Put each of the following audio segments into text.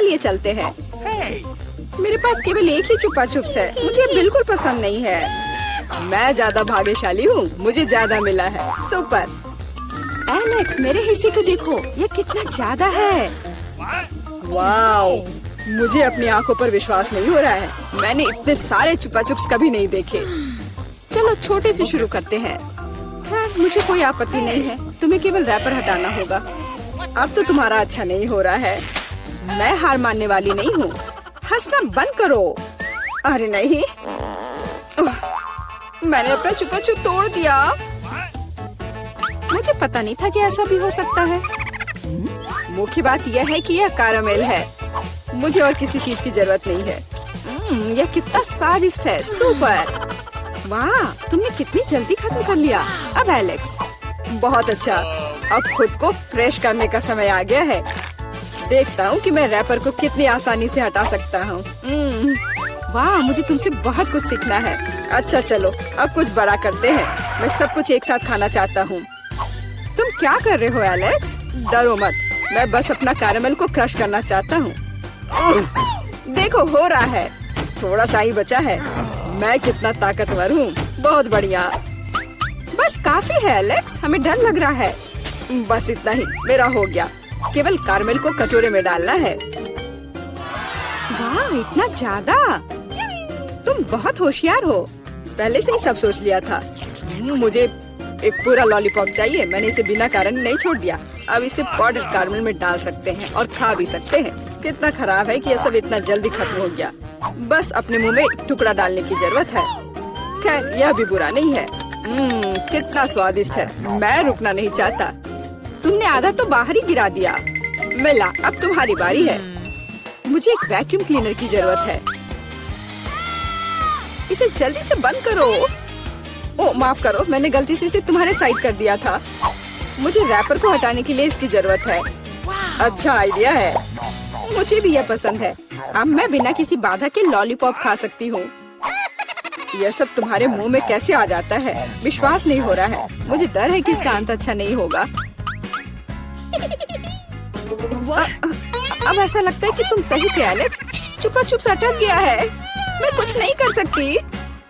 चलिए चलते हैं। मेरे पास केवल एक ही चुपा चुप्स है, मुझे बिल्कुल पसंद नहीं है। मैं ज्यादा भाग्यशाली हूँ, मुझे ज्यादा मिला है। सुपर। एलेक्स, मेरे हिस्से को देखो, ये कितना ज्यादा है। वाओ, मुझे अपनी आंखों पर विश्वास नहीं हो रहा है। मैंने इतने सारे चुपा चुप्स कभी नहीं देखे। चलो छोटे से शुरू करते हैं। खैर, मुझे कोई आपत्ति नहीं है। तुम्हें केवल रैपर हटाना होगा। अब तो तुम्हारा अच्छा नहीं हो रहा है। मैं हार मानने वाली नहीं हूँ। हंसना बंद करो। अरे नहीं, मैंने अपना चुपा चुप तोड़ दिया। मुझे पता नहीं था कि ऐसा भी हो सकता है। मुख्य बात यह है कि यह कैरामेल है। मुझे और किसी चीज की जरूरत नहीं है। यह कितना स्वादिष्ट है। सुपर। वाह, तुमने कितनी जल्दी खत्म कर लिया। अब एलेक्स, बहुत अच्छा। अब खुद को फ्रेश करने का समय आ गया है। देखता हूँ कि मैं रैपर को कितनी आसानी से हटा सकता हूँ। वाह, मुझे तुमसे बहुत कुछ सीखना है। अच्छा चलो, अब कुछ बड़ा करते हैं। मैं सब कुछ एक साथ खाना चाहता हूँ। तुम क्या कर रहे हो एलेक्स? डरो मत, मैं बस अपना कैरामेल को क्रश करना चाहता हूँ। देखो, हो रहा है। थोड़ा सा ही बचा है। मैं कितना ताकतवर हूँ। बहुत बढ़िया। बस काफी है एलेक्स, हमें डर लग रहा है। बस इतना ही, मेरा हो गया। केवल कैरामेल को कटोरे में डालना है। वाह, इतना ज्यादा। तुम बहुत होशियार हो। पहले से ही सब सोच लिया था। मुझे एक पूरा लॉलीपॉप चाहिए। मैंने इसे बिना कारण नहीं छोड़ दिया। अब इसे पाउडर कैरामेल में डाल सकते हैं और खा भी सकते हैं। कितना खराब है कि यह सब इतना जल्दी खत्म हो गया। बस अपने मुंह में एक टुकड़ा डालने की जरूरत है। खैर, यह भी बुरा नहीं है। कितना स्वादिष्ट है। मैं रुकना नहीं चाहता। तुमने आधा तो बाहर ही गिरा दिया। मिला, अब तुम्हारी बारी है। मुझे एक वैक्यूम क्लीनर की जरूरत है। इसे जल्दी से बंद करो। ओह, माफ करो, मैंने गलती से इसे तुम्हारे साइड कर दिया था। मुझे रैपर को हटाने के लिए इसकी जरूरत है। अच्छा आइडिया है। मुझे भी यह पसंद है। अब मैं बिना किसी बाधा के लॉलीपॉप खा सकती हूँ। यह सब तुम्हारे मुंह में कैसे आ जाता है? विश्वास नहीं हो रहा है। मुझे डर है कि इसका अंत अच्छा नहीं होगा। अब ऐसा लगता है कि तुम सही थे एलेक्स। चुपा चुप अटक गया है। मैं कुछ नहीं कर सकती।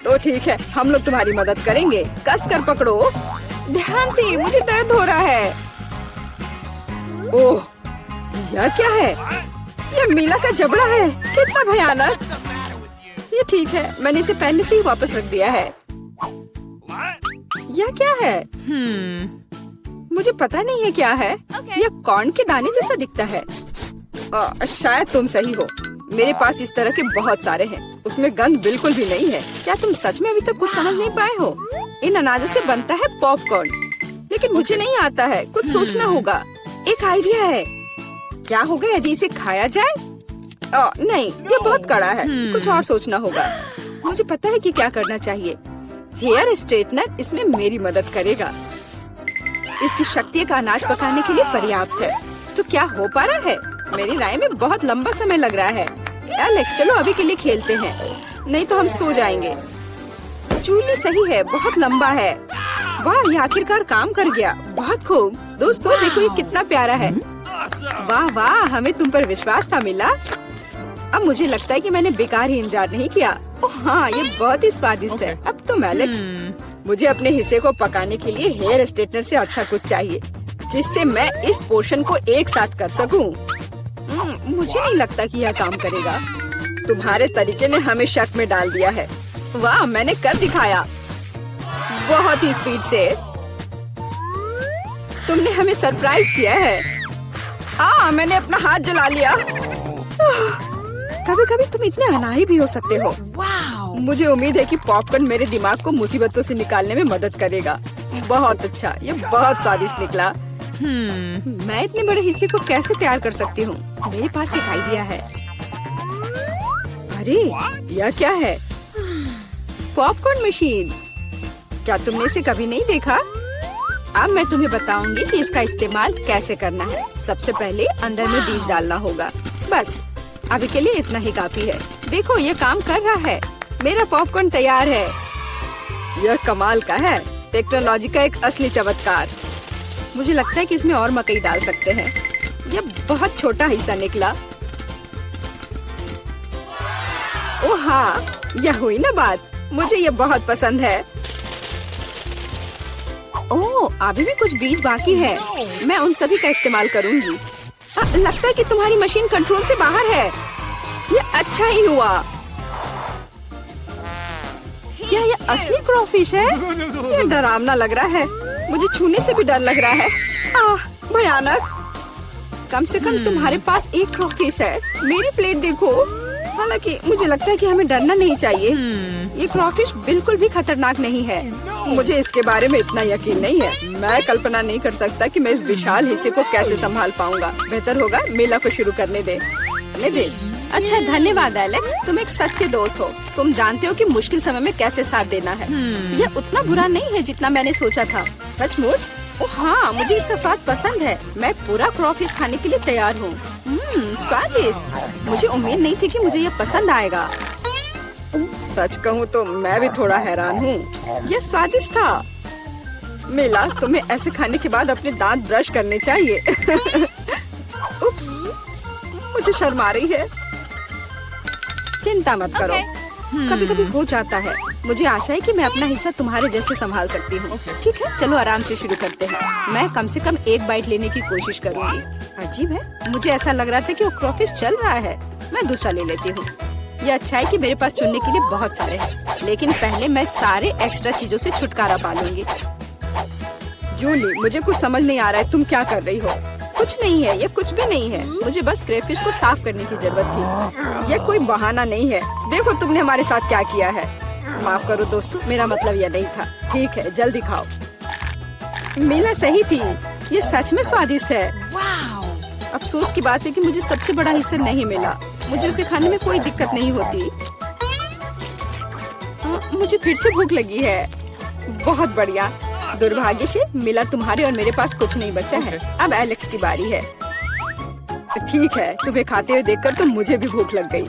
तो ठीक है, हम लोग तुम्हारी मदद करेंगे। कस कर पकड़ो। ध्यान से, मुझे दर्द हो रहा है। ओह, यह क्या है? यह मीला का जबड़ा है। कितना भयानक। ये ठीक है, मैंने इसे पहले से ही वापस रख दिया है। यह क्या है? मुझे पता नहीं है क्या है। यह कॉर्न के दाने जैसा दिखता है। शायद तुम सही हो। मेरे पास इस तरह के बहुत सारे हैं। उसमें गंध बिल्कुल भी नहीं है। क्या तुम सच में अभी तक कुछ समझ नहीं पाए हो? इन अनाजों से बनता है पॉपकॉर्न, लेकिन मुझे नहीं आता है। कुछ सोचना होगा। एक आइडिया है। क्या होगा यदि इसे खाया जाए? नहीं, ये बहुत कड़ा है। कुछ और सोचना होगा। मुझे पता है कि क्या करना चाहिए। हेयर स्ट्रेटनर इसमें मेरी मदद करेगा। इसकी शक्ति का अनाज पकाने के लिए पर्याप्त है। तो क्या हो पा रहा है? मेरी राय में बहुत लंबा समय लग रहा है। एलेक्स, चलो अभी के लिए खेलते हैं, नहीं तो हम सो जाएंगे। जूली सही है, बहुत लंबा है। वाह, ये आखिरकार काम कर गया। बहुत खूब। दोस्तों देखो, ये कितना प्यारा है। वाह वाह, हमें तुम पर विश्वास था मिला। अब मुझे लगता है कि मैंने बेकार ही इंतजार नहीं किया। ओह हाँ, ये बहुत ही स्वादिष्ट है। अब तुम एलेक्स, मुझे अपने हिस्से को पकाने के लिए हेयर स्ट्रेटनर से अच्छा कुछ चाहिए, जिससे मैं इस पोर्शन को एक साथ कर सकूं। मुझे नहीं लगता कि यह काम करेगा। तुम्हारे तरीके ने हमें शक में डाल दिया है। वाह, मैंने कर दिखाया। बहुत ही स्पीड से। तुमने हमें सरप्राइज किया है। मैंने अपना हाथ जला लिया। कभी कभी तुम इतने अनाड़ी भी हो सकते हो। मुझे उम्मीद है कि पॉपकॉर्न मेरे दिमाग को मुसीबतों से निकालने में मदद करेगा। बहुत अच्छा, ये बहुत स्वादिष्ट निकला। मैं इतने बड़े हिस्से को कैसे तैयार कर सकती हूँ? मेरे पास एक आइडिया है। अरे, यह क्या है? Popcorn machine. क्या तुमने इसे कभी नहीं देखा? अब मैं तुम्हें बताऊंगी कि इसका इस्तेमाल कैसे करना है। सबसे पहले अंदर में बीज डालना होगा। बस अभी के लिए इतना ही काफी है। देखो, ये काम कर रहा है। मेरा पॉपकॉर्न तैयार है। यह कमाल का है। टेक्नोलॉजी का एक असली चमत्कार। मुझे लगता है कि इसमें और मकई डाल सकते हैं। यह बहुत छोटा हिस्सा निकला। ओ हाँ, यह हुई ना बात। मुझे ये बहुत पसंद है। ओह, अभी भी कुछ बीज बाकी है। मैं उन सभी का इस्तेमाल करूंगी। लगता है कि तुम्हारी मशीन कंट्रोल से बाहर है। ये अच्छा ही हुआ। क्या ये असली क्रॉफिश है? ये डरावना लग रहा है। मुझे छूने से भी डर लग रहा है। भयानक। कम से कम तुम्हारे पास एक क्रॉफिश है। मेरी प्लेट देखो। हालांकि मुझे लगता है कि हमें डरना नहीं चाहिए। ये क्रॉफिश बिल्कुल भी खतरनाक नहीं है। मुझे इसके बारे में इतना यकीन नहीं है। मैं कल्पना नहीं कर सकता कि मैं इस विशाल हिस्से को कैसे संभाल पाऊंगा। बेहतर होगा मेला को शुरू करने दे। अच्छा, धन्यवाद एलेक्स, तुम एक सच्चे दोस्त हो। तुम जानते हो कि मुश्किल समय में कैसे साथ देना है। यह उतना बुरा नहीं है जितना मैंने सोचा था। सचमुच? ओह हाँ, मुझे इसका स्वाद पसंद है। मैं पूरा क्रॉफिश खाने के लिए तैयार हूँ। स्वादिष्ट। मुझे उम्मीद नहीं थी कि मुझे यह पसंद आएगा। सच कहूँ तो मैं भी थोड़ा हैरान हूँ। यह स्वादिष्ट था। मिला, तुम्हें ऐसे खाने के बाद अपने दांत ब्रश करने चाहिए। उप्स, मुझे शर्म आ रही है। चिंता मत करो, कभी कभी हो जाता है। मुझे आशा है कि मैं अपना हिस्सा तुम्हारे जैसे संभाल सकती हूँ। ठीक है, चलो आराम से शुरू करते हैं। मैं कम से कम एक बाइट लेने की कोशिश करूँगी। अजीब है, मुझे ऐसा लग रहा था कि वो क्रॉफिश चल रहा है। मैं दूसरा ले लेती हूँ। ये अच्छा है कि मेरे पास चुनने के लिए बहुत सारे हैं, लेकिन पहले मैं सारे एक्स्ट्रा चीजों से छुटकारा पा लूंगी। जूली, मुझे कुछ समझ नहीं आ रहा है, तुम क्या कर रही हो? कुछ नहीं है, ये कुछ भी नहीं है। मुझे बस क्रेफिश को साफ करने की जरूरत थी। ये कोई बहाना नहीं है। देखो तुमने हमारे साथ क्या किया है। माफ करो दोस्तों, मेरा मतलब यह नहीं था। ठीक है, जल्दी खाओ। मिला सही थी, ये सच में स्वादिष्ट है। अफसोस की बात है कि मुझे सबसे बड़ा हिस्सा नहीं मिला। मुझे उसे खाने में कोई दिक्कत नहीं होती। मुझे फिर से भूख लगी है। बहुत बढ़िया। दुर्भाग्य से मिला, तुम्हारे और मेरे पास कुछ नहीं बचा है। अब एलेक्स की बारी है। ठीक है, तुम्हें खाते हुए देखकर तो मुझे भी भूख लग गई।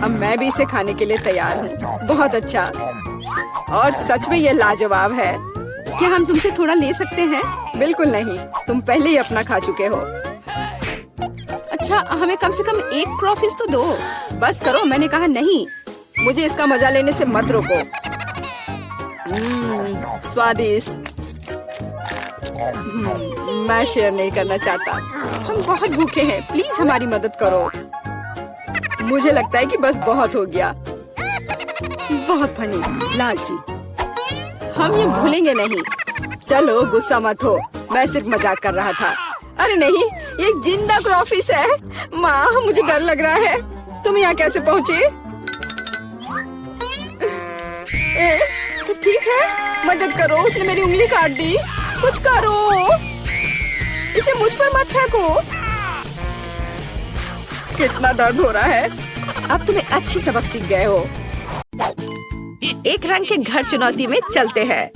अब मैं भी इसे खाने के लिए तैयार हूँ। बहुत अच्छा, और सच में ये लाजवाब है। क्या हम तुमसे थोड़ा ले सकते हैं? बिल्कुल नहीं, तुम पहले ही अपना खा चुके हो। अच्छा, हमें कम से कम एक क्रॉफिश तो दो। बस करो, मैंने कहा नहीं। मुझे इसका मजा लेने से मत रोको। स्वादिष्ट। मैं शेयर नहीं करना चाहता। हम बहुत भूखे हैं, प्लीज हमारी मदद करो। मुझे लगता है कि बस बहुत हो गया। बहुत फनी, लालची। हम ये भूलेंगे नहीं। चलो गुस्सा मत हो, मैं सिर्फ मजाक कर रहा था। अरे नहीं, ये एक जिंदा क्रॉफिश है। माँ, मुझे डर लग रहा है। तुम यहाँ कैसे पहुँचे? सब ठीक है? मदद करो, उसने मेरी उंगली काट दी। कुछ करो, इसे मुझ पर मत फेंको। कितना दर्द हो रहा है। अब तुम्हें अच्छी सबक सीख गए हो। एक रंग के घर चुनौती में चलते हैं।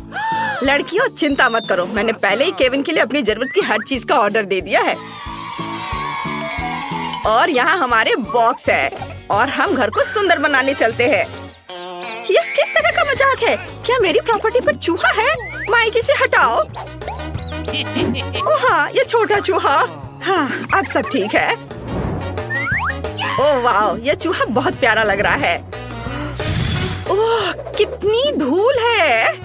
लड़कियों, चिंता मत करो, मैंने पहले ही केविन के लिए अपनी जरूरत की हर चीज का ऑर्डर दे दिया है। और यहाँ हमारे बॉक्स है, और हम घर को सुंदर बनाने चलते हैं। ये किस तरह का मजाक है? क्या मेरी प्रॉपर्टी पर चूहा है? माइक, इसे हटाओ। ओह हाँ, ये छोटा चूहा। हाँ, अब सब ठीक है। ओह वाह, ये चूहा बहुत प्यारा लग रहा है। ओह, कितनी धूल है।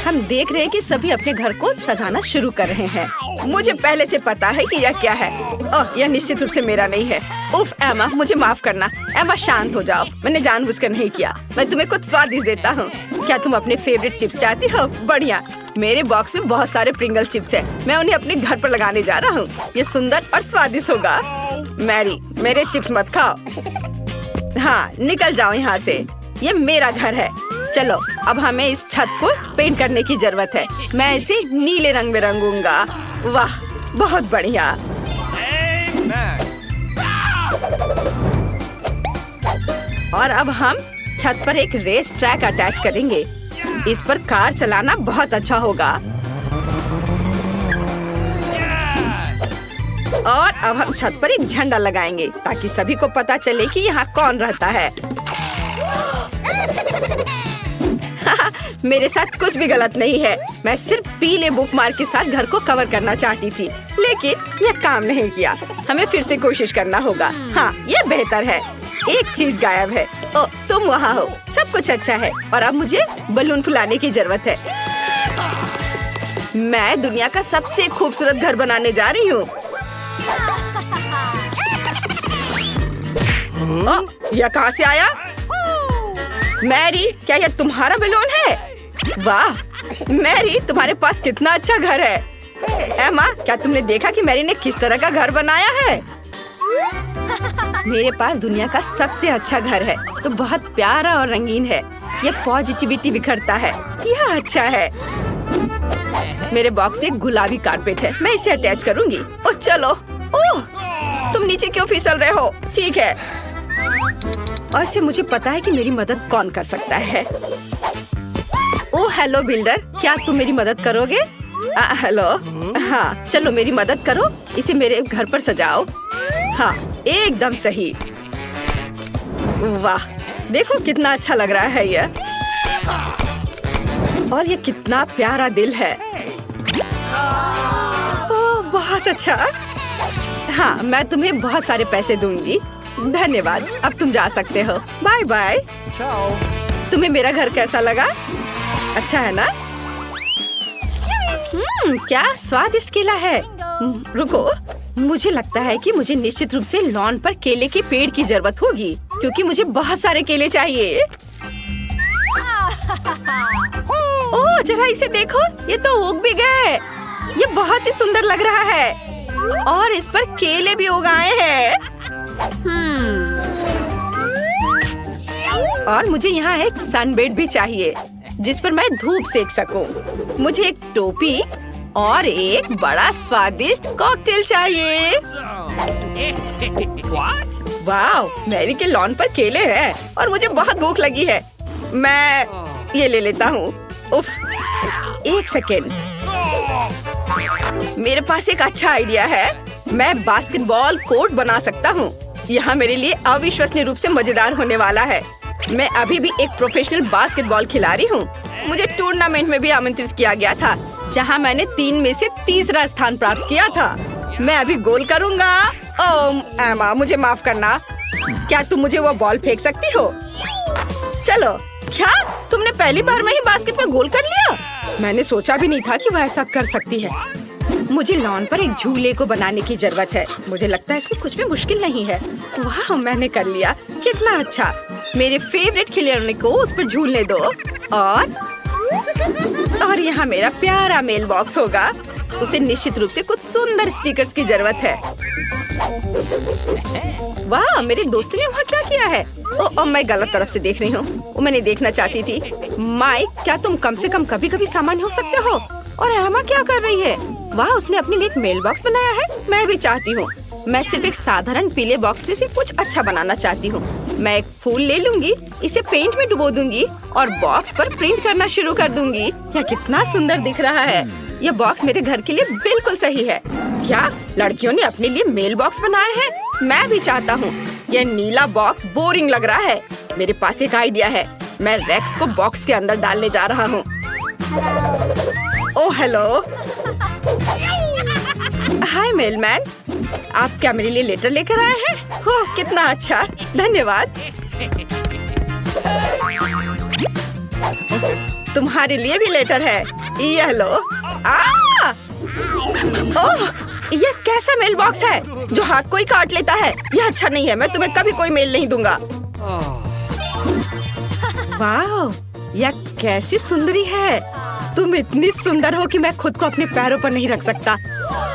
हम देख रहे हैं कि सभी अपने घर को सजाना शुरू कर रहे हैं। मुझे पहले से पता है कि यह क्या है। ओह, यह निश्चित रूप से मेरा नहीं है। उफ एमा, मुझे माफ करना। एमा, शांत हो जाओ, मैंने जानबूझकर नहीं किया। मैं तुम्हें कुछ स्वादिष्ट देता हूँ। क्या तुम अपने फेवरेट चिप्स चाहती हो? बढ़िया, मेरे बॉक्स में बहुत सारे प्रिंगल चिप्स हैं। मैं उन्हें अपने घर पर लगाने जा रहा हूँ। ये सुंदर और स्वादिष्ट होगा। मैरी, मेरे चिप्स मत खाओ। हाँ, निकल जाओ यहाँ से। ये मेरा घर है। चलो, अब हमें इस छत को पेंट करने की जरूरत है। मैं इसे नीले रंग में रंगूंगा। वाह, बहुत बढ़िया। और अब हम छत पर एक रेस ट्रैक अटैच करेंगे। इस पर कार चलाना बहुत अच्छा होगा। और अब हम छत पर एक झंडा लगाएंगे ताकि सभी को पता चले कि यहाँ कौन रहता है। मेरे साथ कुछ भी गलत नहीं है। मैं सिर्फ पीले बुकमार्क के साथ घर को कवर करना चाहती थी, लेकिन यह काम नहीं किया। हमें फिर से कोशिश करना होगा। हाँ, यह बेहतर है। एक चीज गायब है। ओ, तुम वहाँ हो। सब कुछ अच्छा है और अब मुझे बलून फुलाने की जरूरत है। मैं दुनिया का सबसे खूबसूरत घर बनाने जा रही हूँ। यह कहाँ से आया? मैरी, क्या यह तुम्हारा बलून है? वाह मैरी, तुम्हारे पास कितना अच्छा घर है। एमा, क्या तुमने देखा कि मैरी ने किस तरह का घर बनाया है? मेरे पास दुनिया का सबसे अच्छा घर है, तो बहुत प्यारा और रंगीन है। यह पॉजिटिविटी बिखरता है। यह अच्छा है। मेरे बॉक्स में एक गुलाबी कारपेट है, मैं इसे अटैच करूंगी। ओह चलो। ओह, तुम नीचे क्यों फिसल रहे हो? ठीक है। और इससे मुझे पता है कि मेरी मदद कौन कर सकता है। ओह हेलो बिल्डर, क्या तुम मेरी मदद करोगे? हेलो। हाँ चलो मेरी मदद करो, इसे मेरे घर पर सजाओ। हाँ एकदम सही। वाह देखो कितना अच्छा लग रहा है यह। और ये कितना प्यारा दिल है। ओह बहुत अच्छा। हाँ मैं तुम्हें बहुत सारे पैसे दूंगी। धन्यवाद, अब तुम जा सकते हो। Bye bye. तुम्हें मेरा घर कैसा लगा? अच्छा है ना? क्या स्वादिष्ट केला है। रुको, मुझे लगता है कि मुझे निश्चित रूप से लॉन पर केले के पेड़ की जरूरत होगी, क्योंकि मुझे बहुत सारे केले चाहिए। ओह जरा इसे देखो, ये तो उग भी गए। ये बहुत ही सुंदर लग रहा है और इस पर केले भी उगाए हैं। और मुझे यहाँ एक सनबेड भी चाहिए जिस पर मैं धूप सेक सकूं। मुझे एक टोपी और एक बड़ा स्वादिष्ट कॉकटेल चाहिए। वाह मैरी के लॉन पर केले हैं और मुझे बहुत भूख लगी है। मैं ये ले लेता हूँ। उफ, एक सेकेंड, मेरे पास एक अच्छा आइडिया है। मैं बास्केटबॉल कोर्ट बना सकता हूँ। यहाँ मेरे लिए अविश्वसनीय रूप से मजेदार होने वाला है। मैं अभी भी एक प्रोफेशनल बास्केटबॉल खिलाड़ी हूँ। मुझे टूर्नामेंट में भी आमंत्रित किया गया था, जहाँ मैंने 3 में से तीसरा स्थान प्राप्त किया था। मैं अभी गोल करूँगा। ओह एमा, मुझे माफ करना। क्या तुम मुझे वो बॉल फेंक सकती हो? चलो। क्या तुमने पहली बार में ही बास्केट में गोल कर लिया? मैंने सोचा भी नहीं था कि वह ऐसा कर सकती है। मुझे लॉन पर एक झूले को बनाने की जरूरत है। मुझे लगता है इसमें कुछ भी मुश्किल नहीं है। वाह मैंने कर लिया, कितना अच्छा। मेरे फेवरेट खिलौने को उस पर झूलने दो। और यहाँ मेरा प्यारा मेल बॉक्स होगा। उसे निश्चित रूप से कुछ सुंदर स्टिकर्स की जरूरत है। वाह मेरे दोस्त ने वहाँ क्या किया है? ओह मैं गलत तरफ से देख रही हूँ। वो मैंने देखना चाहती थी। माइक, क्या तुम कम से कम कभी कभी सामान्य हो सकते हो? और एमा क्या कर रही है? वाह उसने अपने लिए एक मेल बॉक्स बनाया है। मैं भी चाहती हूँ। मैं सिर्फ एक साधारण पीले बॉक्स में से कुछ अच्छा बनाना चाहती हूँ। मैं एक फूल ले लूंगी, इसे पेंट में डुबो दूंगी और बॉक्स पर प्रिंट करना शुरू कर दूंगी। यह कितना सुंदर दिख रहा है। यह बॉक्स मेरे घर के लिए बिल्कुल सही है। क्या लड़कियों ने अपने लिए मेल बॉक्स बनाए हैं? मैं भी चाहता हूँ। यह नीला बॉक्स बोरिंग लग रहा है। मेरे पास एक आइडिया है। मैं रेक्स को बॉक्स के अंदर डालने जा रहा हूँ। Oh hello. हाय मेलमैन, आप क्या मेरे लिए लेटर लेकर आए हैं? ओह कितना अच्छा, धन्यवाद। तुम्हारे लिए भी लेटर है, ये लो। ओह यह कैसा मेल बॉक्स है जो हाथ को ही काट लेता है? यह अच्छा नहीं है। मैं तुम्हें कभी कोई मेल नहीं दूंगा। वाह यह कैसी सुंदरी है। तुम इतनी सुंदर हो कि मैं खुद को अपने पैरों पर नहीं रख सकता।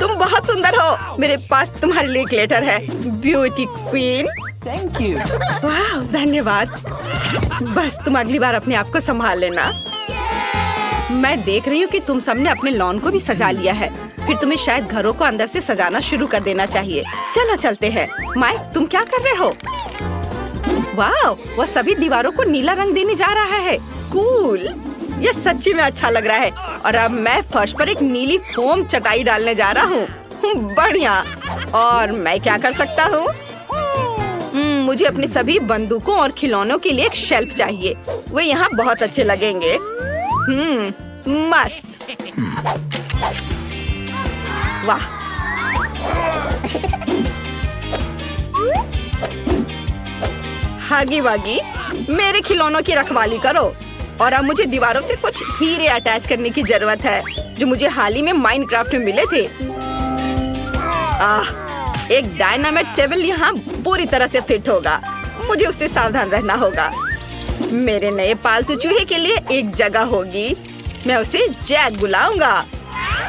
तुम बहुत सुंदर हो। मेरे पास तुम्हारे लिए एक लेटर है, ब्यूटी क्वीन। Thank you. वाह धन्यवाद। बस तुम अगली बार अपने आप को संभाल लेना। मैं देख रही हूँ कि तुम सबने अपने लॉन को भी सजा लिया है। फिर तुम्हें शायद घरों को अंदर से सजाना शुरू कर देना चाहिए। चलो चलते हैं। माइक तुम क्या कर रहे हो? वाह वह सभी दीवारों को नीला रंग देने जा रहा है। कूल, यह सच्ची में अच्छा लग रहा है। और अब मैं फर्श पर एक नीली फोम चटाई डालने जा रहा हूँ। बढ़िया। और मैं क्या कर सकता हूँ? मुझे अपने सभी बंदूकों और खिलौनों के लिए एक शेल्फ चाहिए। वे यहाँ बहुत अच्छे लगेंगे। मस्त। वाह भागी भागी मेरे खिलौनों की रखवाली करो। और अब मुझे दीवारों से कुछ हीरे अटैच करने की जरूरत है जो मुझे हाल ही में माइनक्राफ्ट में मिले थे। एक डायनामाइट टेबल यहाँ पूरी तरह से फिट होगा। मुझे उससे सावधान रहना होगा। मेरे नए पालतू चूहे के लिए एक जगह होगी। मैं उसे जैक बुलाऊंगा।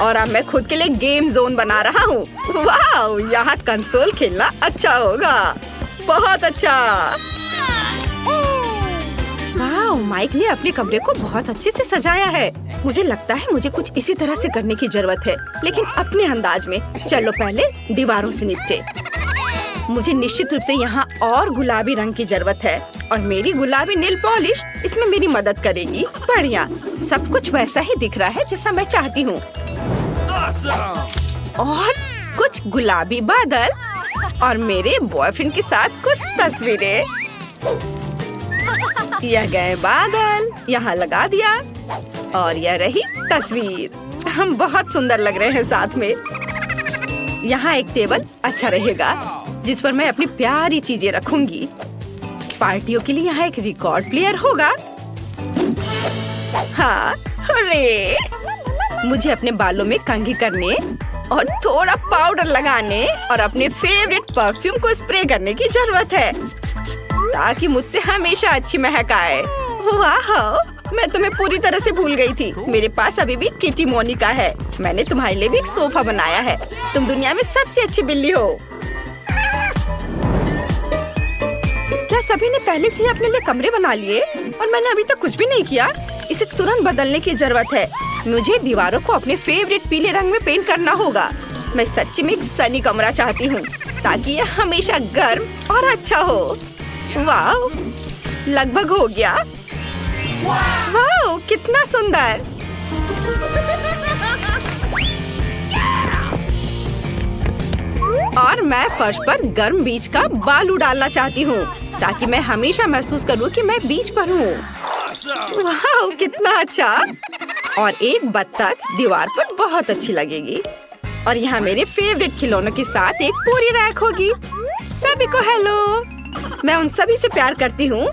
और अब मैं खुद के लिए गेम जोन बना रहा हूँ। वाह, यहाँ कंसोल खेलना अच्छा होगा। बहुत अच्छा। वाह, माइक ने अपने कमरे को बहुत अच्छे से सजाया है। मुझे लगता है मुझे कुछ इसी तरह से करने की जरूरत है, लेकिन अपने अंदाज में। चलो पहले दीवारों से निपटे। मुझे निश्चित रूप से यहाँ और गुलाबी रंग की जरूरत है और मेरी गुलाबी नेल पॉलिश इसमें मेरी मदद करेगी। बढ़िया, सब कुछ वैसा ही दिख रहा है जैसा मैं चाहती हूँ। और कुछ गुलाबी बादल और मेरे बॉयफ्रेंड के साथ कुछ तस्वीरें। यह गए बादल, यहाँ लगा दिया और यह रही तस्वीर। हम बहुत सुंदर लग रहे हैं साथ में। यहाँ एक टेबल अच्छा रहेगा जिस पर मैं अपनी प्यारी चीजें रखूंगी। पार्टियों के लिए यहाँ एक रिकॉर्ड प्लेयर होगा। हाँ, हुर्रे! मुझे अपने बालों में कंघी करने और थोड़ा पाउडर लगाने और अपने फेवरेट परफ्यूम को स्प्रे करने की जरूरत है ताकि मुझसे हमेशा अच्छी महक आए। वाह, मैं तुम्हें पूरी तरह से भूल गई थी। मेरे पास अभी भी किटी मोनिका है। मैंने तुम्हारे लिए भी एक सोफा बनाया है। तुम दुनिया में सबसे अच्छी बिल्ली हो। क्या सभी ने पहले से ही अपने लिए कमरे बना लिए और मैंने अभी तक कुछ भी नहीं किया? इसे तुरंत बदलने की जरूरत है। मुझे दीवारों को अपने फेवरेट पीले रंग में पेंट करना होगा। मैं सच्ची में एक सनी कमरा चाहती हूँ ताकि यह हमेशा गर्म और अच्छा हो। वाह, लगभग हो गया। वाह, कितना सुंदर। और मैं फर्श पर गर्म बीच का बालू डालना चाहती हूँ ताकि मैं हमेशा महसूस करूँ कि मैं बीच पर हूँ। वाह, कितना अच्छा। और एक बत्तख दीवार पर बहुत अच्छी लगेगी। और यहाँ मेरे फेवरेट खिलौनों के साथ एक पूरी रैक होगी। सभी को हेलो, मैं उन सभी से प्यार करती हूँ।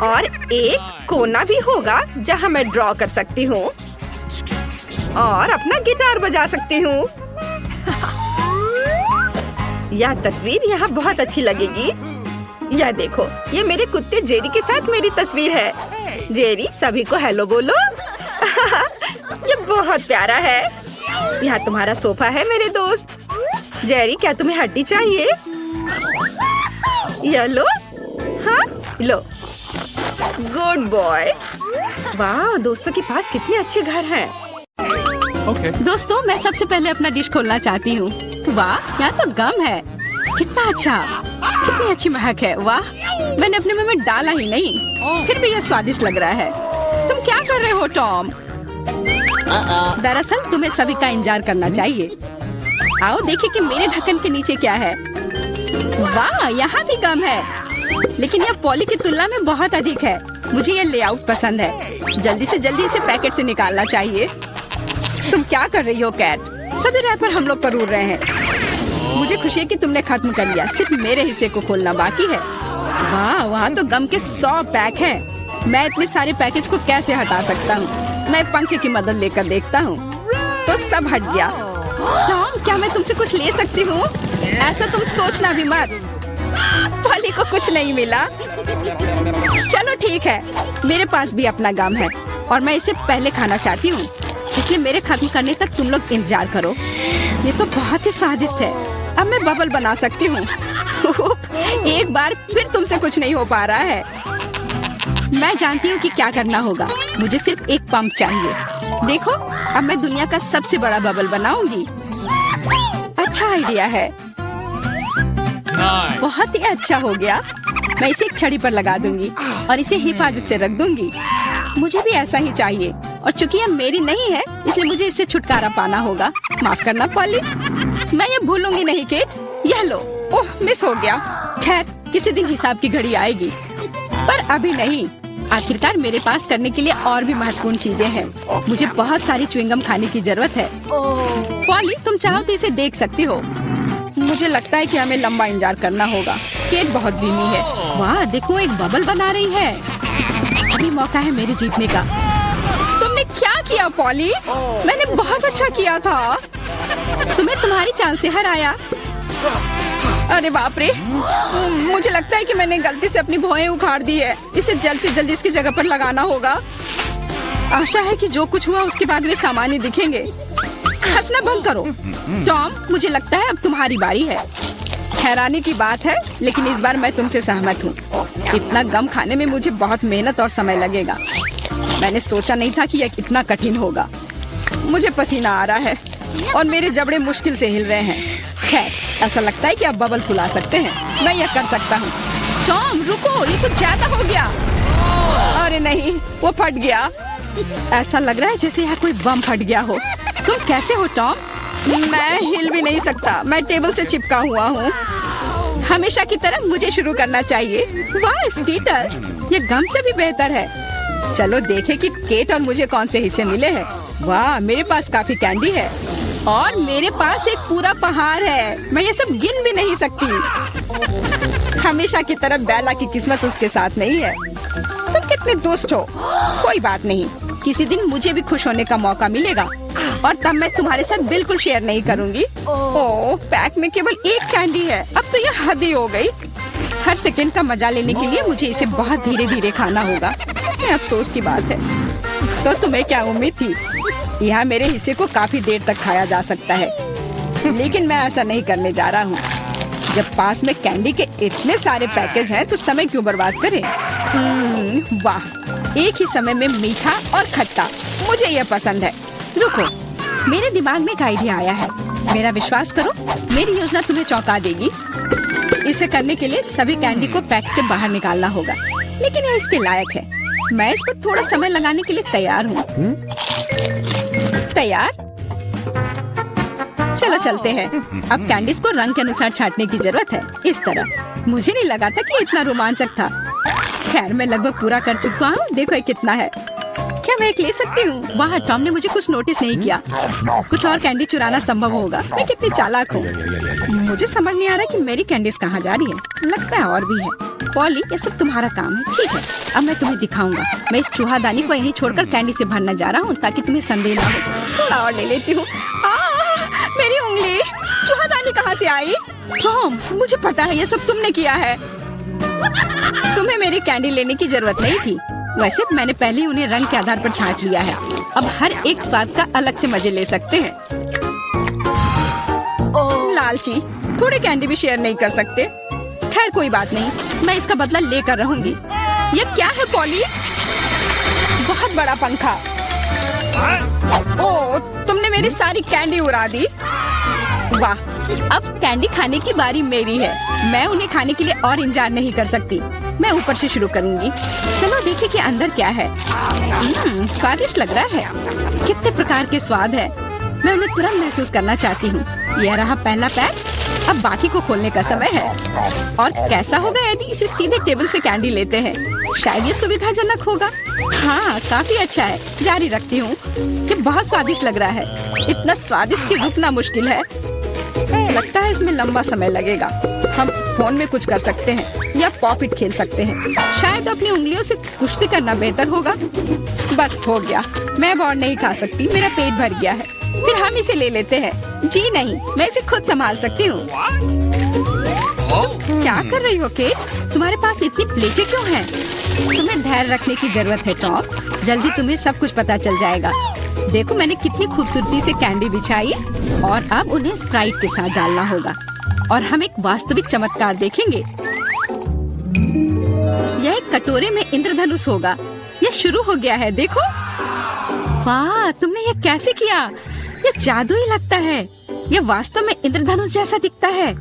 और एक कोना भी होगा जहाँ मैं ड्रॉ कर सकती हूँ और अपना गिटार बजा सकती हूँ। यह तस्वीर यहाँ बहुत अच्छी लगेगी। यह देखो, ये मेरे कुत्ते जेरी के साथ मेरी तस्वीर है। जेरी, सभी को हेलो बोलो। ये बहुत प्यारा है। यहाँ तुम्हारा सोफा है मेरे दोस्त। जेरी, क्या तुम्हें हड्डी चाहिए? यह लो। हाँ, लो। Good boy. वाह, दोस्तों के पास कितने अच्छे घर हैं। दोस्तों, मैं सबसे पहले अपना डिश खोलना चाहती हूँ। वाह, यहाँ तो गम है। कितना अच्छा, कितनी अच्छी महक है। वाह, मैंने अपने मुंह में डाला ही नहीं, फिर भी यह स्वादिष्ट लग रहा है। तुम क्या कर रहे हो टॉम? दरअसल तुम्हें सभी का इंतजार करना चाहिए। आओ देखिए कि मेरे ढक्कन के नीचे क्या है। वाह, यहाँ भी गम है, लेकिन यह पॉली की तुलना में बहुत अधिक है। मुझे यह लेआउट पसंद है। जल्दी से जल्दी इसे पैकेट से निकालना चाहिए। तुम क्या कर रही हो कैट? सभी रैपर हम लोग पर उड़ रहे हैं। मुझे खुशी है कि तुमने खत्म कर लिया। सिर्फ मेरे हिस्से को खोलना बाकी है। वाह, वहाँ तो गम के 100 पैक हैं। मैं इतने सारे पैकेज को कैसे हटा सकता हूँ? मैं पंखे की मदद लेकर देखता हूँ। तो सब हट गया। टॉम, क्या मैं तुमसे कुछ ले सकती हूँ? ऐसा तुम सोचना भी मत। पॉली को कुछ नहीं मिला। चलो ठीक है, मेरे पास भी अपना गम है और मैं इसे पहले खाना चाहती हूँ, इसलिए मेरे खत्म करने तक तुम लोग इंतजार करो। ये तो बहुत ही स्वादिष्ट है। अब मैं बबल बना सकती हूँ। एक बार फिर तुमसे कुछ नहीं हो पा रहा है। मैं जानती हूँ कि क्या करना होगा। मुझे सिर्फ एक पंप चाहिए। देखो, अब मैं दुनिया का सबसे बड़ा बबल बनाऊंगी। अच्छा आइडिया है। बहुत ही अच्छा हो गया। मैं इसे एक छड़ी पर लगा दूंगी और इसे हिफाजत से रख दूंगी। मुझे भी ऐसा ही चाहिए और चूंकि यह मेरी नहीं है इसलिए मुझे इससे छुटकारा पाना होगा। माफ करना पॉली, मैं ये भूलूंगी नहीं किट। यह लो। ओह, मिस हो गया। खैर, किसी दिन हिसाब की घड़ी आएगी, पर अभी नहीं। आखिरकार मेरे पास करने के लिए और भी महत्वपूर्ण चीजें हैं। मुझे बहुत सारी च्युइंगम खाने की जरूरत है। पॉली, तुम चाहो तो इसे देख सकती हो। मुझे लगता है कि हमें लंबा इंतजार करना होगा। केट बहुत धीमी है। वाह देखो, एक बबल बना रही है। अभी मौका है मेरे जीतने का। तुमने क्या किया पॉली? मैंने बहुत अच्छा किया था। तुम्हें तुम्हारी चाल से हराया। अरे बाप रे, मुझे लगता है कि मैंने गलती से अपनी भौहें उखाड़ दी है। इसे जल्द से जल्द इसकी जगह पर लगाना होगा। आशा है कि जो कुछ हुआ उसके बाद वे सामान्य दिखेंगे। हंसना बंद करो। टॉम, मुझे लगता है अब तुम्हारी बारी है। हैरानी की बात है, लेकिन इस बार मैं तुमसे सहमत हूँ। इतना गम खाने में मुझे बहुत मेहनत और समय लगेगा। मैंने सोचा नहीं था कि यह कितना कठिन होगा। मुझे पसीना आ रहा है और मेरे जबड़े मुश्किल से हिल रहे हैं। खैर, ऐसा लगता है कि अब बबल फुला सकते हैं। मैं यह कर सकता हूँ। टॉम रुको, ये कुछ ज्यादा हो गया। अरे नहीं, वो फट गया। ऐसा लग रहा है जैसे यहाँ कोई बम फट गया हो। तुम कैसे हो टॉम? मैं हिल भी नहीं सकता। मैं टेबल से चिपका हुआ हूँ। हमेशा की तरह मुझे शुरू करना चाहिए। वाह स्कीटर्स, ये गम से भी बेहतर है। चलो देखें कि केट और मुझे कौन से हिस्से मिले हैं। वाह, मेरे पास काफी कैंडी है और मेरे पास एक पूरा पहाड़ है। मैं ये सब गिन भी नहीं सकती। हमेशा की तरह बेला की किस्मत उसके साथ नहीं है। तुम कितने दुष्ट हो। कोई बात नहीं, किसी दिन मुझे भी खुश होने का मौका मिलेगा और तब मैं तुम्हारे साथ बिल्कुल शेयर नहीं करूंगी। ओह, पैक में केवल एक कैंडी है। अब तो यह हद ही हो गई। हर सेकंड का मजा लेने के लिए मुझे इसे बहुत धीरे धीरे खाना होगा। अफसोस की बात है। तो तुम्हें क्या उम्मीद थी? यहाँ मेरे हिस्से को काफी देर तक खाया जा सकता है, लेकिन मैं ऐसा नहीं करने जा रहा हूँ। जब पास में कैंडी के इतने सारे पैकेज हैं, तो समय क्यों बर्बाद करें? वाह, एक ही समय में मीठा और खट्टा, मुझे यह पसंद है। रुको, मेरे दिमाग में एक आइडिया आया है। मेरा विश्वास करो, मेरी योजना तुम्हें चौंका देगी। इसे करने के लिए सभी कैंडी को पैक से बाहर निकालना होगा, लेकिन यह इसके लायक है। मैं इस पर थोड़ा समय लगाने के लिए तैयार हूँ। तैयार? चलो चलते हैं। अब कैंडीज को रंग के अनुसार छांटने की जरूरत है। इस तरह। मुझे नहीं लगा था कि इतना रोमांचक था। खैर, मैं लगभग पूरा कर चुका हूँ। देखो ये कितना है। क्या मैं एक ले सकती हूँ? वाह, टॉम ने मुझे कुछ नोटिस नहीं किया। कुछ और कैंडी चुराना संभव होगा। मैं कितनी चालाक हूँ। मुझे समझ नहीं आ रहा कि मेरी कैंडीज कहाँ जा रही है। लगता है और भी है। पॉली, ये सब तुम्हारा काम है। ठीक है, अब मैं तुम्हें दिखाऊंगा। मैं इस चूहादानी को यहीं छोड़कर कैंडी से भरने जा रहा हूँ, ताकि तुम्हें संदेह ना हो। थोड़ा और ले लेती हूँ। मेरी उंगली! चूहादानी कहाँ से आई? टॉम, मुझे पता है ये सब तुमने किया है। तुम्हें मेरी कैंडी लेने की जरूरत नहीं थी। वैसे मैंने पहले ही उन्हें रंग के आधार पर छांट लिया है। अब हर एक स्वाद का अलग से मजे ले सकते हैं। लालची, थोड़े कैंडी भी शेयर नहीं कर सकते। खैर कोई बात नहीं, मैं इसका बदला लेकर रहूंगी। ये क्या है पॉली? बहुत बड़ा पंखा। ओह, तुमने मेरी सारी कैंडी उड़ा दी। वाह, अब कैंडी खाने की बारी मेरी है। मैं उन्हें खाने के लिए और इंतजार नहीं कर सकती। मैं ऊपर से शुरू करूंगी। चलो देखें कि अंदर क्या है। स्वादिष्ट लग रहा है। कितने प्रकार के स्वाद है। मैं उन्हें तुरंत महसूस करना चाहती हूँ। यह रहा पहला पैक। अब बाकी को खोलने का समय है। और कैसा होगा यदि इसे सीधे टेबल से कैंडी लेते हैं? शायद ये सुविधाजनक होगा। हाँ, काफी अच्छा है। जारी रखती हूँ। ये बहुत स्वादिष्ट लग रहा है। इतना स्वादिष्ट कि रुकना मुश्किल है। लगता है इसमें लंबा समय लगेगा। हम फोन में कुछ कर सकते हैं या पॉपिट खेल सकते हैं। शायद अपनी उंगलियों से कुश्ती करना बेहतर होगा। बस हो गया। मैं अब और नहीं खा सकती। मेरा पेट भर गया है। फिर हम इसे ले लेते हैं। जी नहीं, मैं इसे खुद संभाल सकती हूँ। क्या कर रही हो केट? तुम्हारे पास इतनी प्लेटें क्यों हैं? तुम्हें धैर्य रखने की जरूरत है टॉम। जल्दी तुम्हें सब कुछ पता चल जाएगा। देखो मैंने कितनी खूबसूरती से कैंडी बिछाई और अब उन्हें स्प्राइट के साथ डालना होगा और हम एक वास्तविक चमत्कार देखेंगे। यह एक कटोरे में इंद्रधनुष होगा। यह शुरू हो गया है, देखो। वाह, तुमने ये कैसे किया? यह जादू ही लगता है। यह वास्तव में इंद्रधनुष जैसा दिखता है।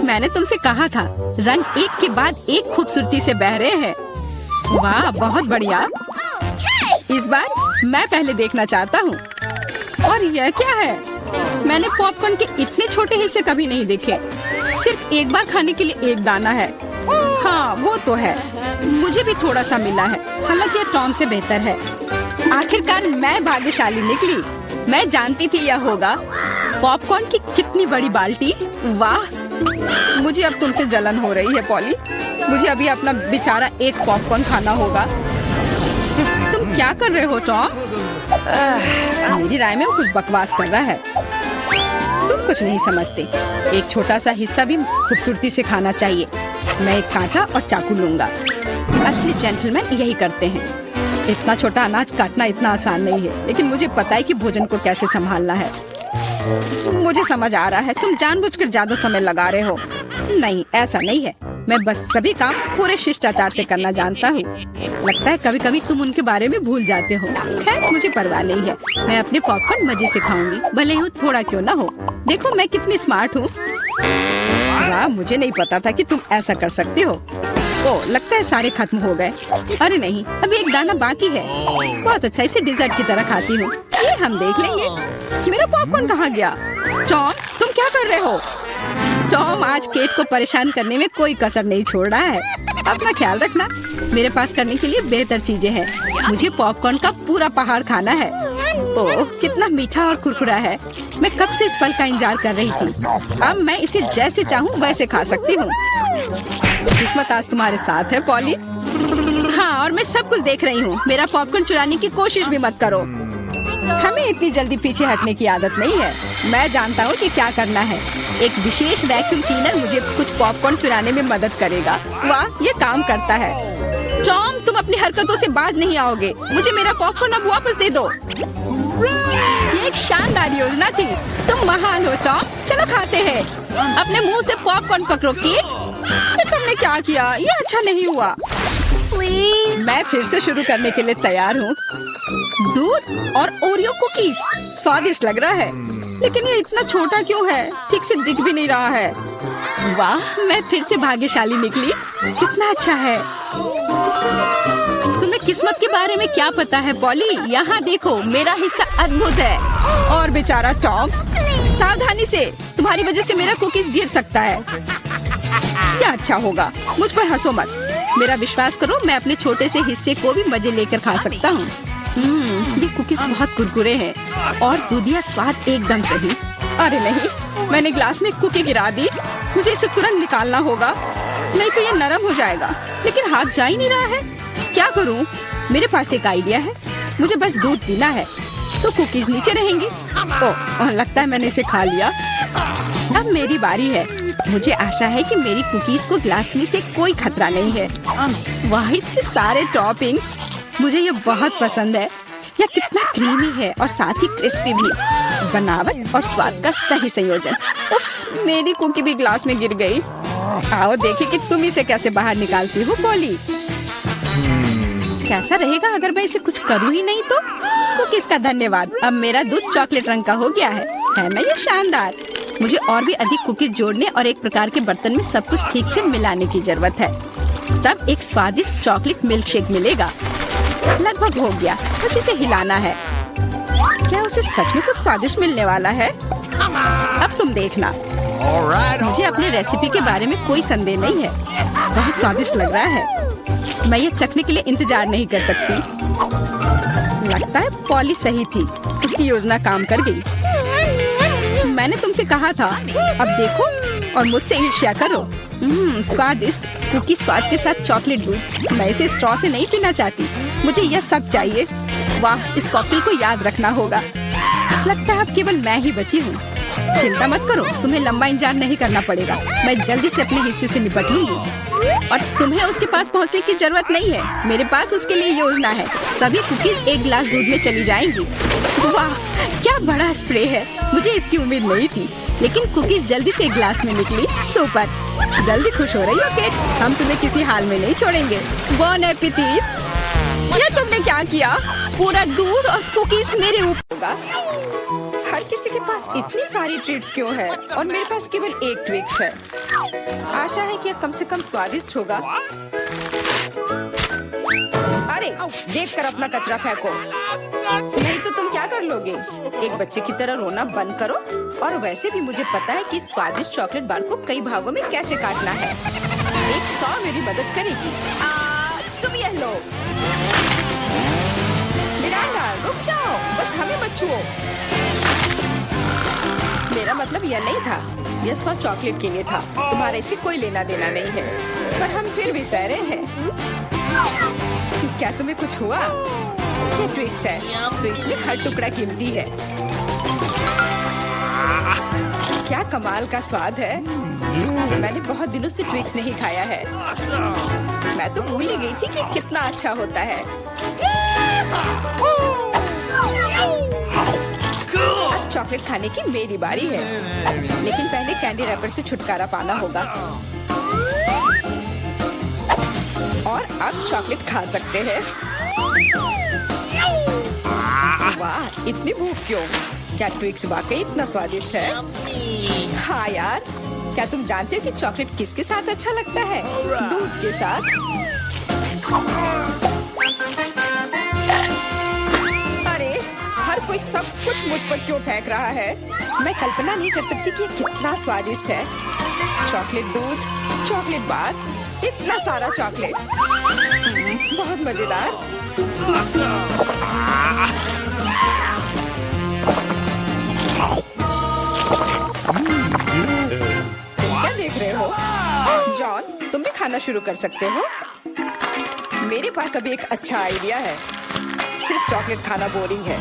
मैंने तुमसे कहा था, रंग एक के बाद एक खूबसूरती से बह रहे हैं। वाह, बहुत बढ़िया। इस बार मैं पहले देखना चाहता हूँ। और यह क्या है? मैंने पॉपकॉर्न के इतने छोटे हिस्से कभी नहीं देखे। सिर्फ एक बार खाने के लिए एक दाना है। हाँ, वो तो है। मुझे भी थोड़ा सा मिला है, हालांकि यह टॉम से बेहतर है। आखिरकार मैं भाग्यशाली निकली। मैं जानती थी यह होगा। पॉपकॉर्न की कितनी बड़ी बाल्टी, वाह। मुझे अब तुमसे जलन हो रही है पॉली। मुझे अभी अपना बेचारा एक पॉपकॉर्न खाना होगा। तुम क्या कर रहे हो टॉम? मेरी राय में वो कुछ बकवास कर रहा है। तुम कुछ नहीं समझते। एक छोटा सा हिस्सा भी खूबसूरती से खाना चाहिए। मैं एक कांटा और चाकू लूंगा। असली जेंटलमैन यही करते हैं। इतना छोटा अनाज काटना इतना आसान नहीं है, लेकिन मुझे पता है कि भोजन को कैसे संभालना है। मुझे समझ आ रहा है, तुम जानबूझकर ज्यादा समय लगा रहे हो। नहीं, ऐसा नहीं है। मैं बस सभी काम पूरे शिष्टाचार से करना जानता हूँ। लगता है कभी कभी तुम उनके बारे में भूल जाते हो। खैर, मुझे परवाह नहीं है। मैं अपने पॉपकॉर्न मजे से खाऊंगी, भले ही थोड़ा क्यों ना हो। देखो मैं कितनी स्मार्ट हूँ। वाह, मुझे नहीं पता था कि तुम ऐसा कर सकते हो। ओह, लगता है सारे खत्म हो गए। अरे नहीं, अभी एक दाना बाकी है। बहुत अच्छा, इसे डिजर्ट की तरह खाती हूँ। ये हम देख लेंगे। मेरा पॉपकॉर्न कहाँ गया? टॉम, तुम क्या कर रहे हो? टॉम आज केट को परेशान करने में कोई कसर नहीं छोड़ रहा है। अपना ख्याल रखना। मेरे पास करने के लिए बेहतर चीजें हैं। मुझे पॉपकॉर्न का पूरा पहाड़ खाना है। ओह, कितना मीठा और कुरकुरा है। मैं कब से इस पल का इंतजार कर रही थी। अब मैं इसे जैसे चाहूँ वैसे खा सकती हूँ। किस्मत आज तुम्हारे साथ है पॉली। हाँ, और मैं सब कुछ देख रही हूँ। मेरा पॉपकॉर्न चुराने की कोशिश भी मत करो। हमें इतनी जल्दी पीछे हटने की आदत नहीं है। मैं जानता हूँ कि क्या करना है। एक विशेष वैक्यूम क्लीनर मुझे कुछ पॉपकॉर्न चुराने में मदद करेगा। वाह, ये काम करता है। टॉम, तुम अपनी हरकतों से बाज नहीं आओगे। मुझे मेरा पॉपकॉर्न अब वापस दे दो। ये एक शानदार योजना थी। तुम महान हो टॉम। चलो खाते हैं। अपने मुंह से पॉपकॉर्न पकड़ो केट। तुमने क्या किया? ये अच्छा नहीं हुआ। मैं फिर से शुरू करने के लिए तैयार हूँ। दूध और ओरियो कुकीज, स्वादिष्ट लग रहा है, लेकिन ये इतना छोटा क्यों है? ठीक से दिख भी नहीं रहा है। वाह, मैं फिर से भाग्यशाली निकली। कितना अच्छा है। तुम्हें किस्मत के बारे में क्या पता है पॉली? यहाँ देखो, मेरा हिस्सा अद्भुत है। और बेचारा टॉम, सावधानी से, तुम्हारी वजह से मेरा कुकीज गिर सकता है। क्या अच्छा होगा। मुझ पर हंसो मत। मेरा विश्वास करो, मैं अपने छोटे से हिस्से को भी मजे लेकर खा सकता हूँ। ये कुकीज बहुत कुरकुरे हैं और दूधिया स्वाद एकदम सही। अरे नहीं, मैंने ग्लास में कुकी गिरा दी। मुझे इसे तुरंत निकालना होगा, नहीं तो ये नरम हो जाएगा। लेकिन हाथ जा ही नहीं रहा है। क्या करूँ? मेरे पास एक आइडिया है। मुझे बस दूध पीना है, तो कुकीज नीचे रहेंगी। ओह, लगता है मैंने इसे खा लिया। अब मेरी बारी है। मुझे आशा है कि मेरी कुकीज को ग्लास में से कोई खतरा नहीं है। वाह, इतने सारे टॉपिंग्स। मुझे ये बहुत पसंद है। यह कितना क्रीमी है और साथ ही क्रिस्पी भी। बनावट और स्वाद का सही संयोजन। उफ, मेरी कुकी भी ग्लास में गिर गई। आओ देखें कि तुम इसे कैसे बाहर निकालती हो पॉली। कैसा रहेगा अगर मैं इसे कुछ करूँ ही नहीं तो? कुकीज का धन्यवाद। अब मेरा दूध चॉकलेट रंग का हो गया है ना? ये शानदार। मुझे और भी अधिक कुकीज जोड़ने और एक प्रकार के बर्तन में सब कुछ ठीक से मिलाने की जरूरत है। तब एक स्वादिष्ट चॉकलेट मिल्क शेक मिलेगा। लगभग हो गया, बस इसे हिलाना है। क्या उसे सच में कुछ स्वादिष्ट मिलने वाला है? अब तुम देखना। मुझे अपने रेसिपी के बारे में कोई संदेह नहीं है। बहुत स्वादिष्ट लग रहा है। मैं ये चखने के लिए इंतजार नहीं कर सकती। लगता है पॉली सही थी। उसकी योजना काम कर गई। मैंने तुमसे कहा था। अब देखो और मुझसे ईर्ष्या करो। स्वादिष्ट कुकी स्वाद के साथ चॉकलेट दूध। मैं इसे स्ट्रॉ से नहीं पीना चाहती। मुझे यह सब चाहिए। वाह, इस कॉकटेल को याद रखना होगा। लगता है अब केवल मैं ही बची हूँ। चिंता मत करो, तुम्हें लंबा इंतजार नहीं करना पड़ेगा। मैं जल्दी से अपने हिस्से से निपट लूंगी और तुम्हें उसके पास पहुँचने की जरूरत नहीं है। मेरे पास उसके लिए योजना है। सभी कुकीज एक गिलास दूध में चली जाएंगी। वाह, क्या बड़ा स्प्रे है। मुझे इसकी उम्मीद नहीं थी, लेकिन कुकीज जल्दी से एक गिलास में निकली। सुपर। जल्दी खुश हो रही हो केट? हम तुम्हें किसी हाल में नहीं छोड़ेंगे। बॉन एपेटिट। ये तुमने क्या किया? पूरा दूध और कुकीज मेरे ऊपर होगा। हर किसी के पास इतनी सारी ट्रीट्स क्यों है और मेरे पास केवल एक ट्विक्स है। आशा है कि यह कम से कम स्वादिष्ट होगा। अरे, देखकर अपना कचरा फेंको, नहीं तो तुम क्या कर लोगे? एक बच्चे की तरह रोना बंद करो। और वैसे भी मुझे पता है कि स्वादिष्ट चॉकलेट बार को कई भागों में कैसे काटना है। एक सॉ मेरी मदद करेगी। तुम यह लो। मिरांडा, रुक जाओ, बस हमें मत छुओ। मेरा मतलब यह नहीं था। यह 100 चॉकलेट के लिए था। तुम्हारे से कोई लेना देना नहीं है, पर हम फिर भी सह रहे हैं। क्या तुम्हें कुछ हुआ? ये ट्विक्स है, तो इसमें हर टुकड़ा कीमती है। क्या कमाल का स्वाद है। मैंने बहुत दिनों से ट्विक्स नहीं खाया है। मैं तो भूल ही गई थी कि कितना अच्छा होता है। अब चॉकलेट खाने की मेरी बारी है, लेकिन पहले कैंडी रैपर से छुटकारा पाना होगा। और अब चॉकलेट खा सकते हैं। वाह, इतनी भूख क्यों? क्या ट्विक्स वाकई इतना स्वादिष्ट है? हाँ यार, क्या तुम जानते हो कि चॉकलेट किसके साथ अच्छा लगता है? दूध के साथ। अरे, हर कोई सब कुछ मुझ पर क्यों फेंक रहा है? मैं कल्पना नहीं कर सकती कि ये कितना स्वादिष्ट है। चॉकलेट दूध, चॉकलेट बार, इतना सारा चॉकलेट। बहुत मजेदार। क्या देख रहे हो? जॉन, तुम भी खाना शुरू कर सकते हो। मेरे पास अभी एक अच्छा आइडिया है। सिर्फ चॉकलेट खाना बोरिंग है।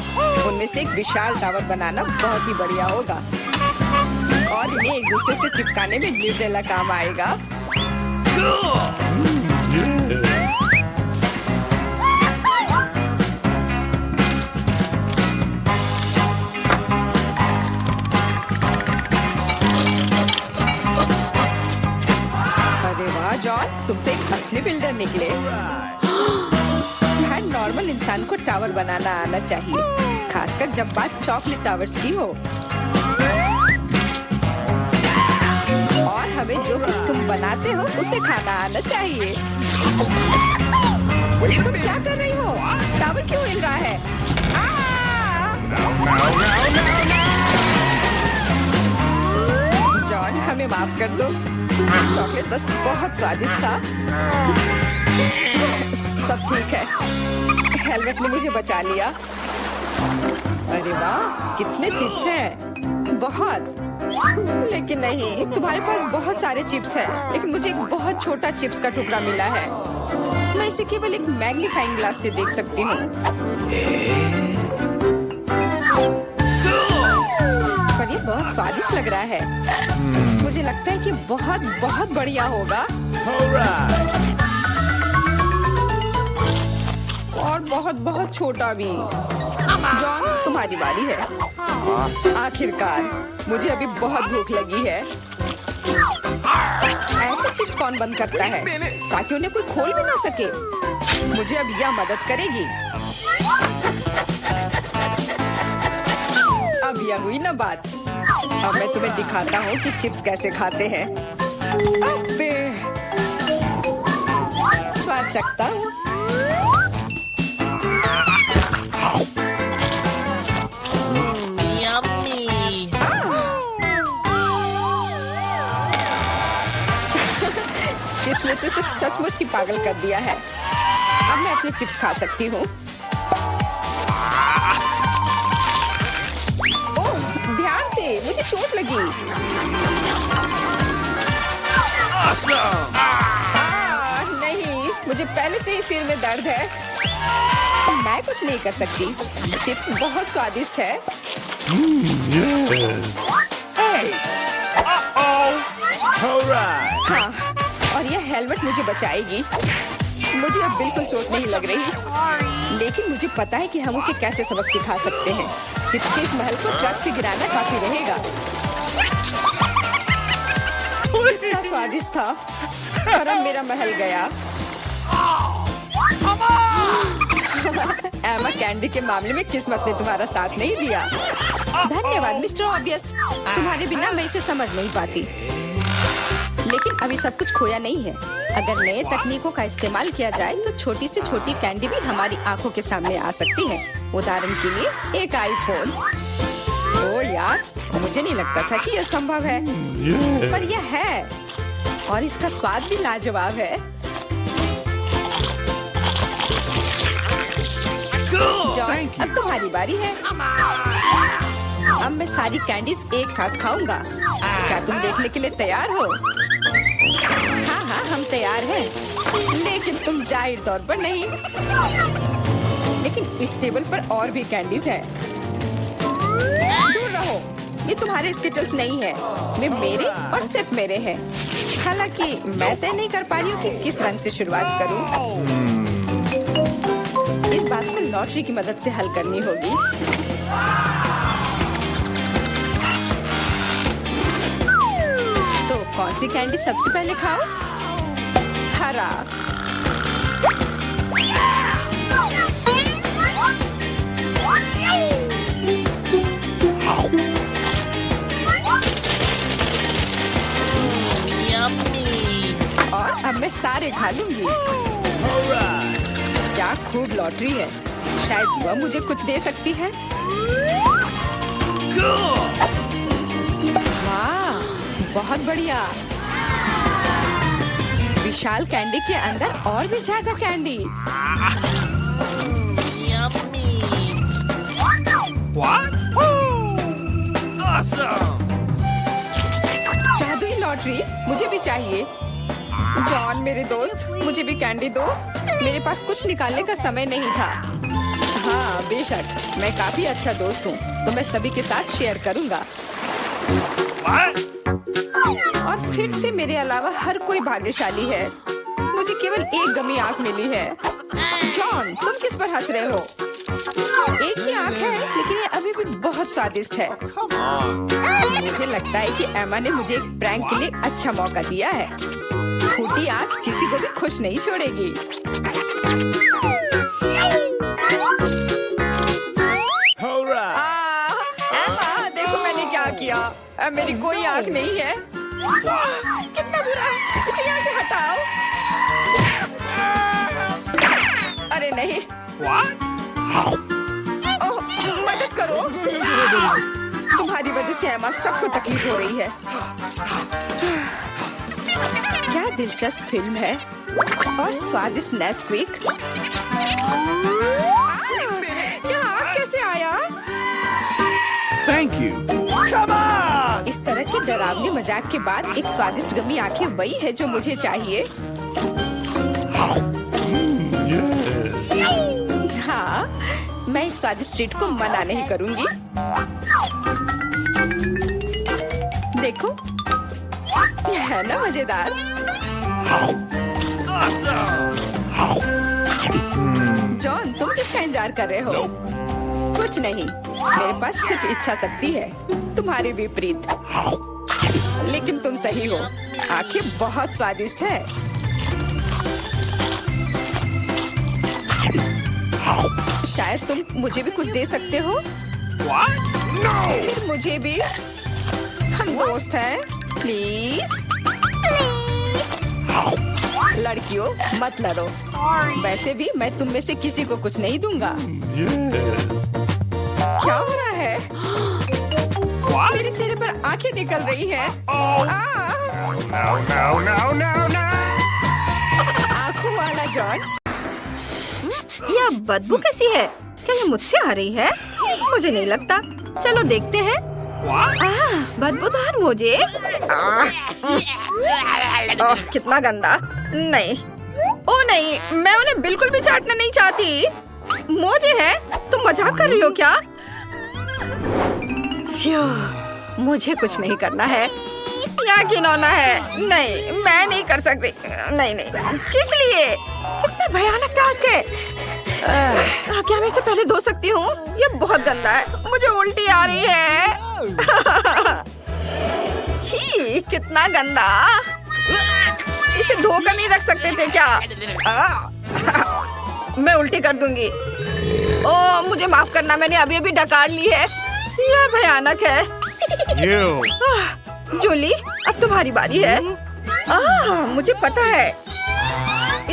उनमें से एक विशाल टावर बनाना बहुत ही बढ़िया होगा, और इन्हें एक दूसरे से चिपकाने में निर्देला काम आएगा। जॉन, तुम तो एक असली बिल्डर निकले। हर नॉर्मल इंसान को टावर बनाना आना चाहिए, खासकर जब बात चॉकलेट टावर्स की हो। और हमें जो कुछ तुम बनाते हो उसे खाना आना चाहिए। तुम क्या कर रही हो? टावर क्यों हिल रहा है? जॉन, हमें माफ कर दो। चॉकलेट बस बहुत स्वादिष्ट था। सब ठीक है। हेलमेट ने मुझे बचा लिया। अरे वाह, कितने चिप्स हैं। बहुत। लेकिन नहीं, तुम्हारे पास बहुत सारे चिप्स हैं, लेकिन मुझे एक बहुत छोटा चिप्स का टुकड़ा मिला है। मैं इसे केवल एक मैग्नीफाइंग ग्लास से देख सकती हूँ। पर ये बहुत स्वादिष्ट लग रहा है। मुझे लगता है कि बहुत बहुत बढ़िया होगा। और बहुत बहुत छोटा भी। जॉन, तुम्हारी बारी है। आखिरकार, मुझे अभी बहुत भूख लगी है। ऐसे चिप्स कौन बंद करता है ताकि उन्हें कोई खोल भी ना सके? मुझे अब यह मदद करेगी। अब यह हुई ना बात। अब मैं तुम्हें दिखाता हूँ कि चिप्स कैसे खाते हैं। अबे, स्वाद चखता हूँ। चिप्स ने तो इसे सचमुच ही पागल कर दिया है। अब मैं अपने चिप्स खा सकती हूँ। मुझे चोट लगी। नहीं, मुझे पहले से ही सिर में दर्द है। मैं कुछ नहीं कर सकती। चिप्स बहुत स्वादिष्ट है। हाँ, और यह हेलमेट मुझे बचाएगी। मुझे अब बिल्कुल चोट नहीं लग रही, लेकिन मुझे पता है कि हम उसे कैसे सबक सिखा सकते हैं। चिप्स के इस महल को ट्रक से गिराना काफी रहेगा। कितना स्वादिष्ट था, पर अब मेरा महल गया। एमा, कैंडी के मामले में किस्मत ने तुम्हारा साथ नहीं दिया। धन्यवाद मिस्टर ऑब्वियस। तुम्हारे बिना मैं इसे समझ नहीं पाती। लेकिन अभी सब कुछ खोया नहीं है। अगर नए तकनीकों का इस्तेमाल किया जाए तो छोटी से छोटी कैंडी भी हमारी आंखों के सामने आ सकती है। उदाहरण के लिए एक आईफोन। ओ यार, मुझे नहीं लगता था कि यह संभव है, पर यह है, और इसका स्वाद भी लाजवाब है। जॉन, अब तुम्हारी बारी है। अब मैं सारी कैंडीज एक साथ खाऊंगा। क्या तुम देखने के लिए तैयार हो? हाँ हाँ, हम तैयार हैं। लेकिन तुम जाहिर तौर पर नहीं। लेकिन इस टेबल पर और भी कैंडीज है। दूर रहो, ये तुम्हारे स्किटल्स नहीं है। वे मेरे और सिर्फ मेरे हैं। हालांकि मैं तय नहीं कर पा रही हूँ कि किस रंग से शुरुआत करूँ। इस बात को लॉटरी की मदद से हल करनी होगी। तो कौन सी कैंडी सबसे पहले खाओ? हरा। और अब मैं सारे खा लूंगी। क्या खूब लॉटरी है। शायद वह मुझे कुछ दे सकती है। वाह, बहुत बढ़िया। विशाल कैंडी के अंदर और भी ज्यादा कैंडी। जादुई लॉटरी मुझे भी चाहिए। जॉन मेरे दोस्त, मुझे भी कैंडी दो। मेरे पास कुछ निकालने का समय नहीं था। हाँ बेशक, मैं काफी अच्छा दोस्त हूँ, तो मैं सभी के साथ शेयर करूँगा। और फिर से मेरे अलावा हर कोई भाग्यशाली है। मुझे केवल एक गमी आँख मिली है। जॉन, तुम किस पर हंस रहे हो? एक ही आँख है, लेकिन ये अभी भी बहुत स्वादिष्ट है। मुझे लगता है कि एमा ने मुझे एक प्रैंक के लिए अच्छा मौका दिया है। फूटी आँख किसी को भी खुश नहीं छोड़ेगी। एमा, देखो मैंने क्या किया। अब मेरी कोई आँख नहीं है। कितना बुरा है, इसे यहाँ से हटाओ। अरे नहीं। ओह, मदद करो। तुम्हारी वजह से एमा सबको तकलीफ हो रही है। क्या दिलचस्प फिल्म है और स्वादिष्ट नेस्क्विक। यहाँ कैसे आया? Thank you. Come on! इस तरह के डरावने मजाक के बाद एक स्वादिष्ट गमी आंखें वही है जो मुझे चाहिए। हाँ, मैं इस स्वादिष्ट ट्रीट को मना नहीं करूंगी। देखो, यह है ना मजेदार। जॉन, तुम किसका इंतजार कर रहे हो? कुछ नहीं, मेरे पास सिर्फ इच्छा शक्ति है, तुम्हारे विपरीत। लेकिन तुम सही हो, आंखें बहुत स्वादिष्ट है। शायद तुम मुझे भी कुछ दे सकते हो। फिर मुझे भी। हम दोस्त हैं, प्लीज। लड़कियों, मत लड़ो। वैसे भी मैं तुम में से किसी को कुछ नहीं दूंगा। क्या हो रहा है? मेरे चेहरे पर आंखें निकल रही हैं। आंखों वाला जॉन। यह बदबू कैसी है? क्या ये मुझसे आ रही है? मुझे नहीं लगता। चलो देखते हैं। बदबूदार मोजे। कितना गंदा। नहीं, ओ नहीं, मैं उन्हें बिल्कुल भी चाटना नहीं चाहती। मोजे हैं? तुम मजाक कर रही हो क्या? मुझे कुछ नहीं करना है। यहाँ घिनौना है। नहीं, मैं नहीं कर सकती। नहीं नहीं, किस लिए? कितना भयानक टास्क है। क्या मैं इसे पहले धो सकती हूँ? ये बहुत गंदा है, मुझे उल्टी आ रही है। छी, कितना गंदा। इसे धोकर नहीं रख सकते थे क्या? मैं उल्टी कर दूंगी। ओ, मुझे माफ करना, मैंने अभी अभी डकार ली है। यह भयानक है। जूली, अब तुम्हारी बारी है। मुझे पता है,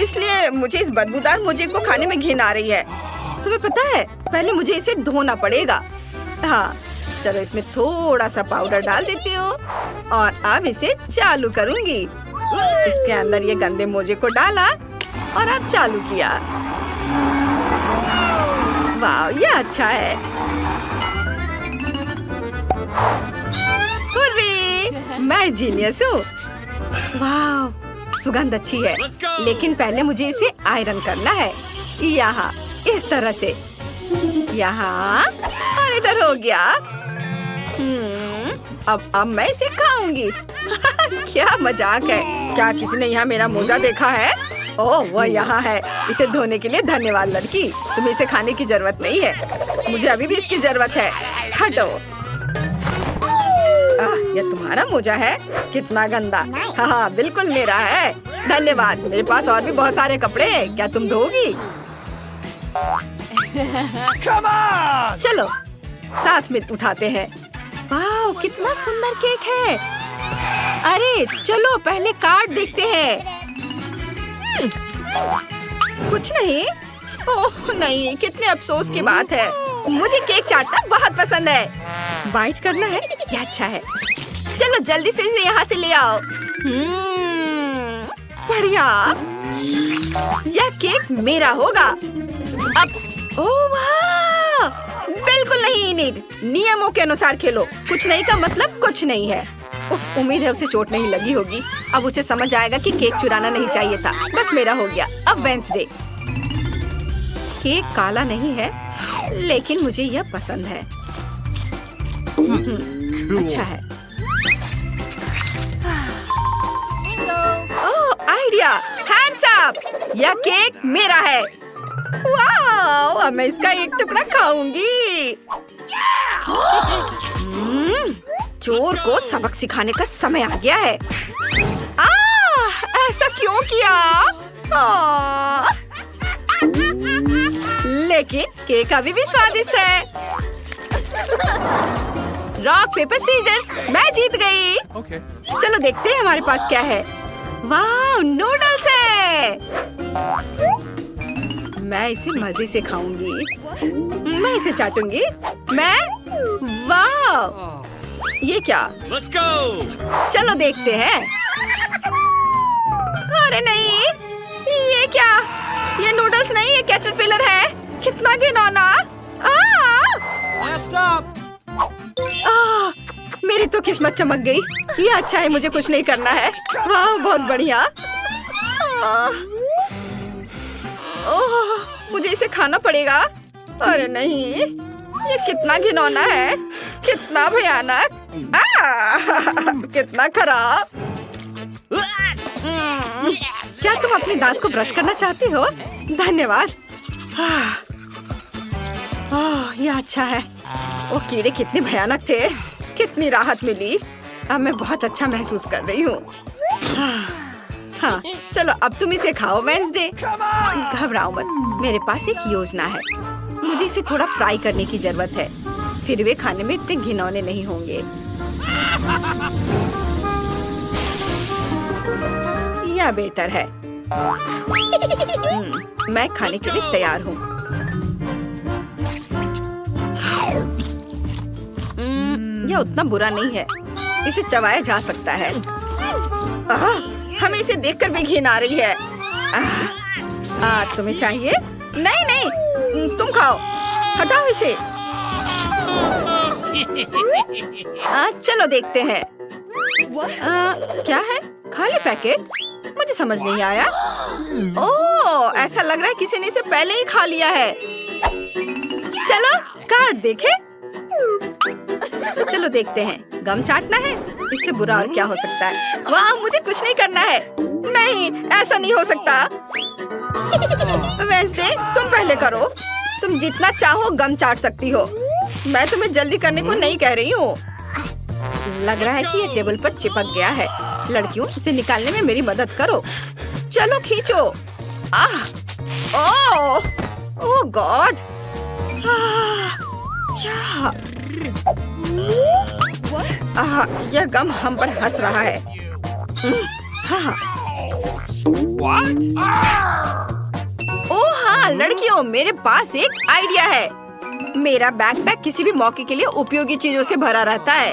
इसलिए मुझे इस बदबूदार मोजे को खाने में घिन आ रही है। तुम्हें पता है, पहले मुझे इसे धोना पड़ेगा। हाँ, चलो इसमें थोड़ा सा पाउडर डाल देती हूँ और अब इसे चालू करूँगी। इसके अंदर ये गंदे मोजे को डाला और अब चालू किया। वाह, ये अच्छा है। हुर्रे! मैं जीनियस हूँ। वाह, सुगंध अच्छी है, लेकिन पहले मुझे इसे आयरन करना है। यहाँ इस तरह से, यहाँ और इधर हो गया। अब मैं इसे खाऊंगी। क्या मजाक है। क्या किसी ने यहाँ मेरा मोजा देखा है? ओह, वह यहाँ है। इसे धोने के लिए धन्यवाद लड़की। तुम्हें इसे खाने की जरूरत नहीं है। मुझे अभी भी इसकी जरूरत है। हटो। यह तुम्हारा मोजा है? कितना गंदा। हाँ, बिल्कुल मेरा है। धन्यवाद। मेरे पास और भी बहुत सारे कपड़े हैं। क्या तुम धोगी? Come on! चलो साथ में उठाते हैं। वाह, कितना सुंदर केक है। अरे चलो पहले कार्ड देखते हैं। कुछ नहीं। ओह नहीं, कितने अफसोस की बात है। मुझे केक चाटना बहुत पसंद है। बाइट करना है? क्या अच्छा है। चलो जल्दी से इसे यहाँ से ले आओ। बढ़िया। यह केक मेरा होगा। अब ओह वाह! बिल्कुल नहीं इनीड, नियमों के अनुसार खेलो। कुछ नहीं का मतलब कुछ नहीं है। उफ, उम्मीद है उसे चोट नहीं लगी होगी। अब उसे समझ आएगा कि केक चुराना नहीं चाहिए था। बस मेरा हो गया। अब वेंसडे। केक काला नहीं है, लेकिन मुझे यह पसंद है। अच्छा है। ओह, आइडिया। Hands up. यह केक मेरा है। वाह, अब मैं इसका एक टुकड़ा खाऊंगी। चोर को सबक सिखाने का समय आ गया है। ऐसा क्यों किया? लेकिन केक अभी भी स्वादिष्ट है। रॉक पेपर सीजर्स, मैं जीत गई। Okay. चलो देखते हैं हमारे पास क्या है। वाह, नूडल्स है। मैं इसे मजे से खाऊंगी। मैं इसे चाटूंगी। मैं वाह, ये क्या? Let's go! चलो देखते हैं। अरे नहीं, ये क्या? ये नूडल्स नहीं, ये कैटरपिलर है। कितना घिनौना। Last stop! मेरी तो किस्मत चमक गई। ये अच्छा है, मुझे कुछ नहीं करना है। वाह, बहुत बढ़िया। ओह, मुझे इसे खाना पड़ेगा। अरे नहीं, ये कितना घिनौना है, कितना भयानक। कितना खराब। क्या तुम अपने दांत को ब्रश करना चाहती हो? धन्यवाद। ये अच्छा है। वो कीड़े कितने भयानक थे। कितनी राहत मिली। अब मैं बहुत अच्छा महसूस कर रही हूँ। हाँ, चलो अब तुम इसे खाओ वेंसडे। घबराओ मत, मेरे पास एक योजना है। मुझे इसे थोड़ा फ्राई करने की जरूरत है, फिर वे खाने में इतने घिनौने नहीं होंगे। यह बेहतर है। मैं खाने के लिए तैयार हूँ। यह उतना बुरा नहीं है, इसे चबाया जा सकता है। हमें इसे देखकर भी घिन आ रही है। तुम्हें चाहिए? नहीं नहीं, तुम खाओ। हटाओ इसे। चलो देखते हैं। क्या है? खाली पैकेट? मुझे समझ नहीं आया। ओह, ऐसा लग रहा है किसी ने इसे पहले ही खा लिया है। चलो कार्ड देखें। चलो देखते हैं। गम चाटना है? इससे बुरा और क्या हो सकता है? वाह, मुझे कुछ नहीं करना है। नहीं, ऐसा नहीं हो सकता। वेंसडे, तुम पहले करो। तुम जितना चाहो गम चाट सकती हो। मैं तुम्हें जल्दी करने को नहीं कह रही हूँ। लग रहा है कि ये टेबल पर चिपक गया है। लड़कियों, इसे निकालने में मेरी मदद करो। चलो खींचो। ओह गॉड, क्या? यह गम हम पर हंस रहा है। ओह हाँ लड़कियों, मेरे पास एक आइडिया है। मेरा बैकपैक किसी भी मौके के लिए उपयोगी चीजों से भरा रहता है।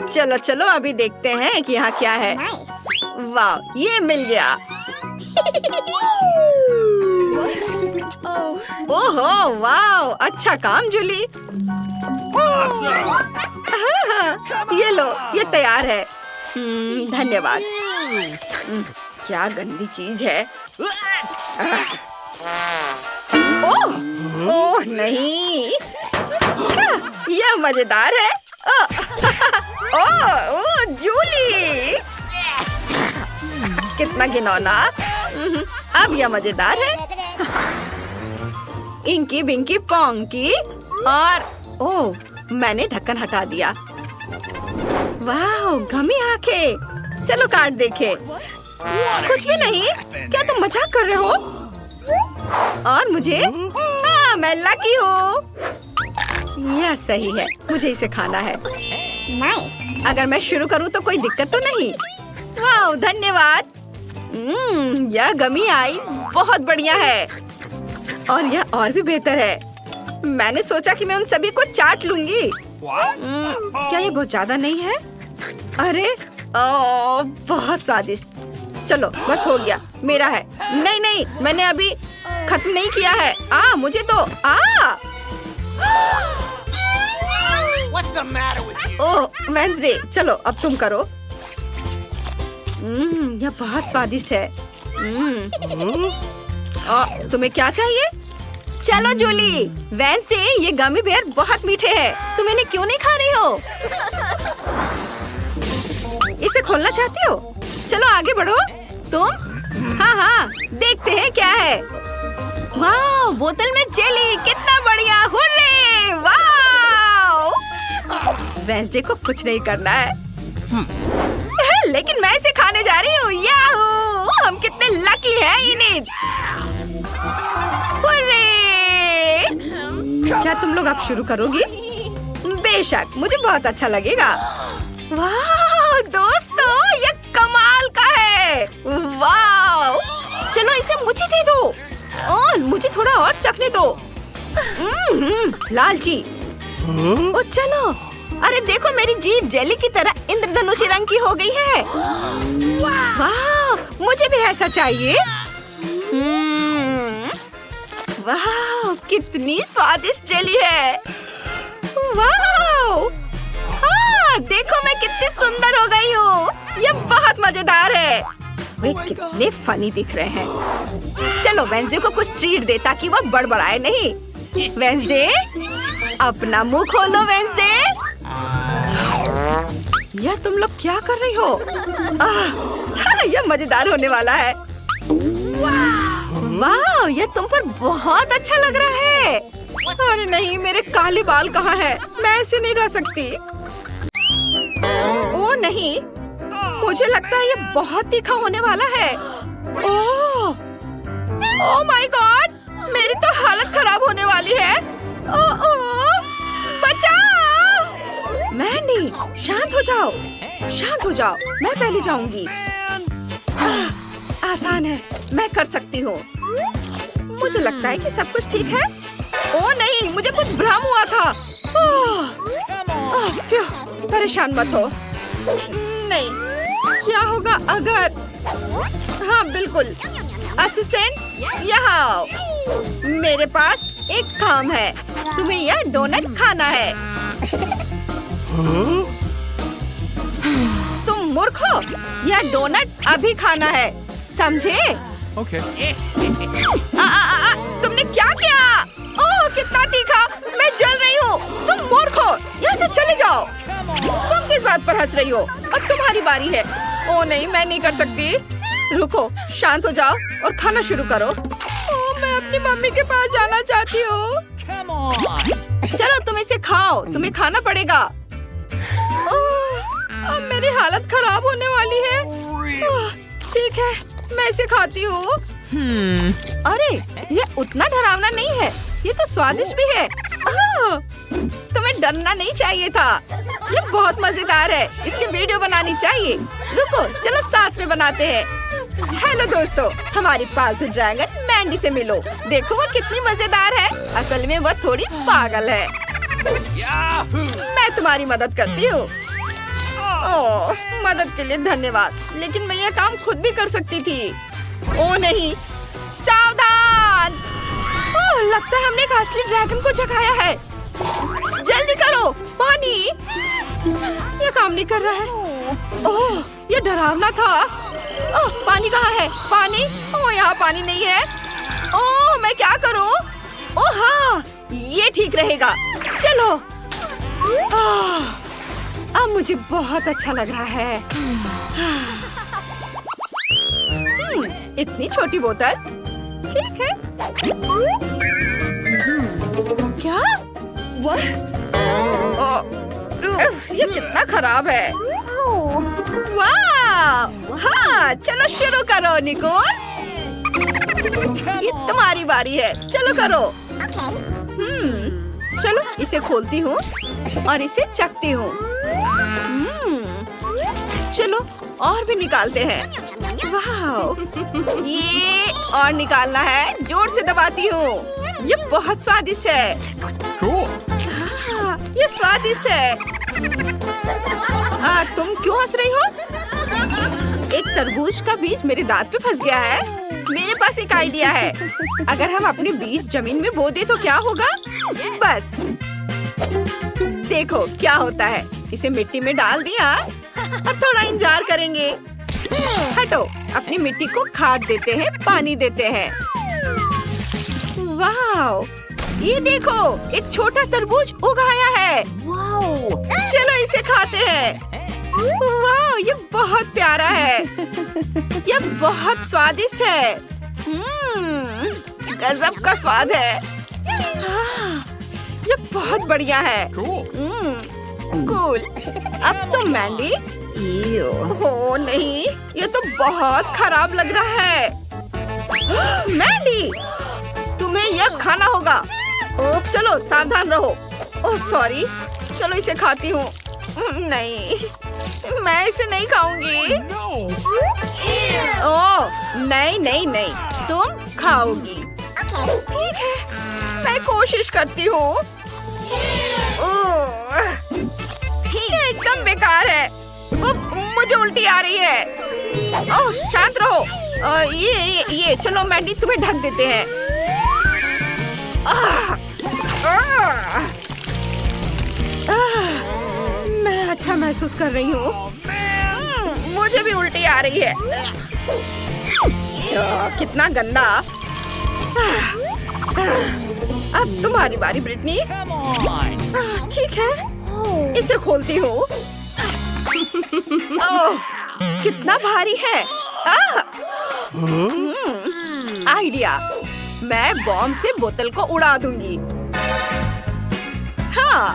चलो चलो अभी देखते हैं कि यहाँ क्या है। वाह, ये मिल गया। ओहो वाह, अच्छा काम जूली। ये लो, ये तैयार है। धन्यवाद। क्या गंदी चीज है। ओह, ओह नहीं, यह मजेदार है। ओह, जूली, कितना घिनौना। अब यह मजेदार है। इंकी बिंकी पोंकी और ओह, मैंने ढक्कन हटा दिया। वाह, गमी आंखें। चलो कार्ड देखे। कुछ भी नहीं। क्या तुम मजाक कर रहे हो? और मुझे? हाँ, मैं लकी हूँ। यह सही है, मुझे इसे खाना है। नाइस। अगर मैं शुरू करूँ तो कोई दिक्कत तो नहीं? वाह, धन्यवाद। यह गमी आई बहुत बढ़िया है और यह और भी बेहतर है। मैंने सोचा कि मैं उन सभी को चाट लूंगी। क्या ये बहुत ज्यादा नहीं है? अरे बहुत स्वादिष्ट। चलो बस हो गया, मेरा है। नहीं नहीं, मैंने अभी खत्म नहीं किया है। मुझे तो What's the matter with you? Oh Wednesday, चलो अब तुम करो। यह बहुत स्वादिष्ट है। तुम्हें क्या चाहिए? चलो जूली। वेंसडे, ये गमी बेयर बहुत मीठे हैं। तुम इन्हें क्यों नहीं खा रही हो? इसे खोलना चाहती हो? चलो आगे बढ़ो। तुम? हाँ हाँ, देखते हैं क्या है। वाह, बोतल में जेली, कितना बढ़िया। हुर्रे, वाह। वेंसडे को कुछ नहीं करना है। लेकिन मैं इसे खाने जा रही हूँ। याहू, हम कितने लकी हैं इन्हें। क्या तुम लोग अब शुरू करोगी? बेशक, मुझे बहुत अच्छा लगेगा। वाह दोस्तों, ये कमाल का है। वाह, चलो इसे मुझे दे दो और मुझे थोड़ा और चखने दो। लालची। ओ चलो, अरे देखो, मेरी जीभ जेली की तरह इंद्रधनुषी रंग की हो गई है। वाह, मुझे भी ऐसा चाहिए। वाह, कितनी स्वादिष्ट जेली है। वाह, हाँ, देखो मैं कितनी सुंदर हो गई हूँ। ये बहुत मजेदार है। वे कितने फनी दिख रहे हैं। चलो वेंसडे को कुछ ट्रीट दे ताकि वो बड़बड़ाए नहीं। वेंसडे, अपना मुंह खोलो। वेंसडे, यह तुम लोग क्या कर रही हो? यह मजेदार होने वाला है। वाह, यह तुम पर बहुत अच्छा लग रहा है। अरे नहीं, मेरे काले बाल कहाँ हैं? मैं ऐसे नहीं रह सकती। ओ नहीं, मुझे लगता है ये बहुत तीखा होने वाला है। ओह माय गॉड, मेरी तो हालत खराब होने वाली है। बचाओ। मैंडी, शांत हो जाओ, शांत हो जाओ। मैं पहले जाऊंगी। आसान है, मैं कर सकती हूँ। मुझे लगता है कि सब कुछ ठीक है। ओ नहीं, मुझे कुछ भ्रम हुआ था। परेशान मत हो। नहीं, क्या होगा अगर? हाँ बिल्कुल। असिस्टेंट, यहाँ आओ। मेरे पास एक काम है। तुम्हें यह डोनट खाना है। तुम मूर्ख हो। यह डोनट अभी खाना है, समझे? Okay. तुमने क्या किया? ओह कितना तीखा, मैं जल रही हूँ। तुम मूर्ख हो, यहाँ से चले जाओ। तुम किस बात पर हंस रही हो? अब तुम्हारी बारी है। ओह नहीं, मैं नहीं कर सकती। रुको, शांत हो जाओ और खाना शुरू करो। ओह, मैं अपनी मम्मी के पास जाना चाहती हूँ। चलो तुम इसे खाओ, तुम्हें खाना पड़ेगा। अब मेरी हालत खराब होने वाली है। ठीक है, मैं इसे खाती हूँ। अरे ये उतना डरावना नहीं है, ये तो स्वादिष्ट भी है। तुम्हें डरना नहीं चाहिए था। ये बहुत मजेदार है, इसकी वीडियो बनानी चाहिए। रुको, चलो साथ में बनाते हैं। हेलो दोस्तों, हमारी पालतू ड्रैगन मैंडी से मिलो। देखो वो कितनी मजेदार है। असल में वह थोड़ी पागल है। मैं तुम्हारी मदद करती हूँ। ओह, मदद के लिए धन्यवाद, लेकिन मैं यह काम खुद भी कर सकती थी। ओह नहीं, सावधान। ओह, लगता है हमने एक असली ड्रैगन को जगाया है। जल्दी करो, पानी। ये काम नहीं कर रहा है। ओह, ये डरावना था। ओह, पानी कहाँ है? पानी? ओह, यहाँ पानी नहीं है। ओह, मैं क्या करूँ? ओह हाँ, ये ठीक रहेगा। चलो। अब मुझे बहुत अच्छा लग रहा है। इतनी छोटी बोतल, ठीक है। क्या? ये कितना खराब है। वाह! हाँ, चलो शुरू करो निकोल। ये तुम्हारी बारी है, चलो करो। चलो इसे खोलती हूँ और इसे चखती हूँ। चलो और भी निकालते हैं। वाह! ये और निकालना है, जोर से दबाती हूँ। ये बहुत स्वादिष्ट है। Cool. हाँ, ये स्वादिष्ट है। तुम क्यों हंस रही हो? एक तरबूज का बीज मेरे दांत पे फंस गया है। मेरे पास एक आइडिया है। अगर हम अपने बीज जमीन में बो दे तो क्या होगा? बस देखो क्या होता है। इसे मिट्टी में डाल दिया और थोड़ा इंतजार करेंगे। हटो, अपनी मिट्टी को खाद देते हैं, पानी देते हैं। वाह! ये देखो, एक छोटा तरबूज उगाया है। चलो इसे खाते हैं। वाह! ये बहुत प्यारा है। ये बहुत स्वादिष्ट है। गजब का स्वाद है। ये बहुत बढ़िया है। कूल। अब तो मैंडी। हो नहीं, ये तो बहुत खराब लग रहा है। मैंडी, तुम्हें यह खाना होगा। चलो सावधान रहो। ओह सॉरी, चलो इसे खाती हूँ। नहीं, मैं इसे नहीं खाऊंगी। ओह नहीं नहीं नहीं, तुम खाओगी। ठीक है, मैं कोशिश करती हूँ। ये एकदम बेकार है। मुझे उल्टी आ रही है। ओह शांत रहो। ये चलो मैंडी, तुम्हें ढक देते हैं। मैं अच्छा महसूस कर रही हूँ। मुझे भी उल्टी आ रही है। कितना गंदा। अब तुम्हारी बारी ब्रिटनी। ठीक है, इसे खोलती हूँ। ओह, कितना भारी है। आइडिया, मैं बॉम्ब से बोतल को उड़ा दूंगी। हाँ,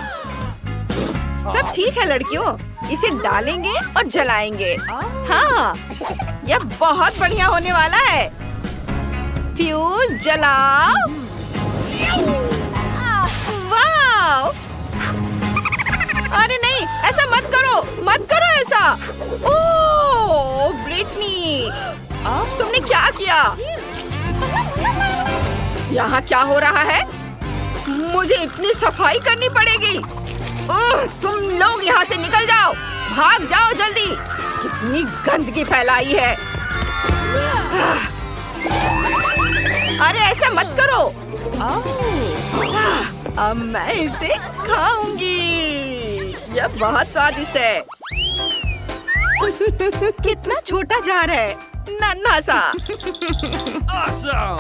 सब ठीक है लड़कियों। इसे डालेंगे और जलाएंगे। हाँ, यह बहुत बढ़िया होने वाला है। फ्यूज जलाओ। वाह! अरे नहीं, ऐसा मत करो, मत करो ऐसा। ओह ब्रिटनी, तुमने क्या किया? यहाँ क्या हो रहा है? मुझे इतनी सफाई करनी पड़ेगी। ओह, तुम लोग यहाँ से निकल जाओ, भाग जाओ जल्दी। कितनी गंदगी फैलाई है। अरे ऐसा मत करो। अब मैं इसे खाऊंगी। यह बहुत स्वादिष्ट है। कितना छोटा जार है, नन्हा सा। Awesome.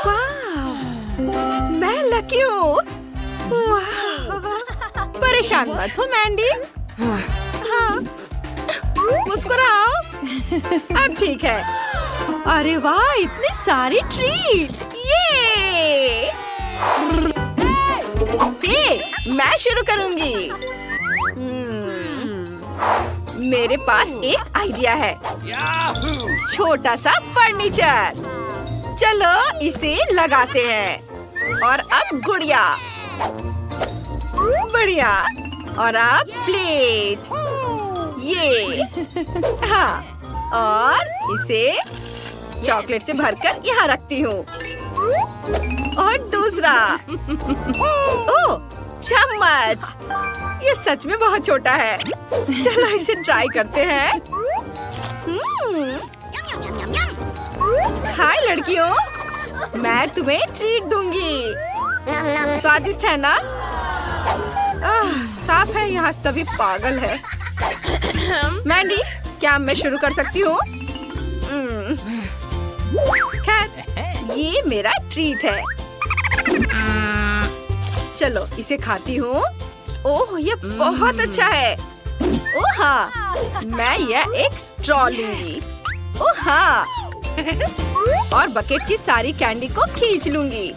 वाह, मैं लकी हूँ। परेशान मत हो मैंडी। हाँ, मुस्कुराओ। अब ठीक है। अरे वाह, इतनी सारी ट्रीट। ये मैं शुरू करूंगी। मेरे पास एक आइडिया है। Yahoo! छोटा सा फर्नीचर। चलो इसे लगाते हैं। और अब गुड़िया। बढ़िया। और अब प्लेट। ये। हाँ, और इसे चॉकलेट से भरकर यहाँ रखती हूँ। और दूसरा। ओह, चम्मच। ये सच में बहुत छोटा है। चलो इसे ट्राई करते हैं। हाय लड़कियों, मैं तुम्हें ट्रीट दूंगी। स्वादिष्ट है ना? साफ है यहाँ सभी पागल है। मैंडी, क्या मैं शुरू कर सकती हूँ? खैर, ये मेरा ट्रीट है। चलो इसे खाती हूँ। ओह, ये बहुत अच्छा है। ओह हाँ, मैं यह एक स्ट्रॉ लूंगी। ओह हाँ, और बकेट की सारी कैंडी को खींच लूंगी।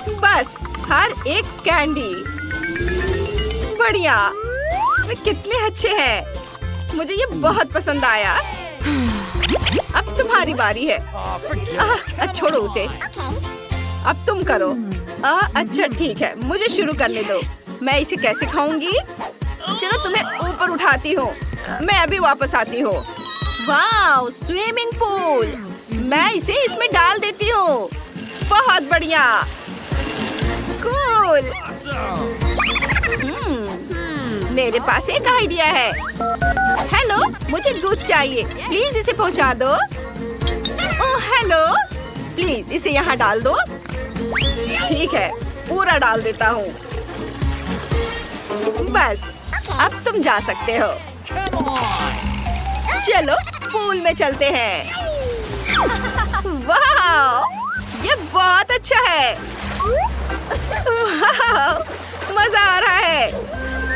बस हर एक कैंडी। बढ़िया, वे कितने अच्छे हैं। मुझे ये बहुत पसंद आया। अब तुम्हारी बारी है। छोड़ो उसे। अब तुम करो। अच्छा ठीक है, मुझे शुरू करने दो। मैं इसे कैसे खाऊंगी? चलो तुम्हें ऊपर उठाती हूँ। मैं अभी वापस आती हूँ। वाह, स्विमिंग पूल। मैं इसे इसमें डाल देती हूँ। बहुत बढ़िया। कूल। मेरे पास एक आइडिया है। हेलो, मुझे दूध चाहिए। प्लीज इसे पहुंचा दो। ओह हेलो, प्लीज इसे यहाँ डाल दो। ठीक है, पूरा डाल देता हूँ। बस अब तुम जा सकते हो। चलो पूल में चलते हैं। वाह, ये बहुत अच्छा है। वाह, मजा आ रहा है।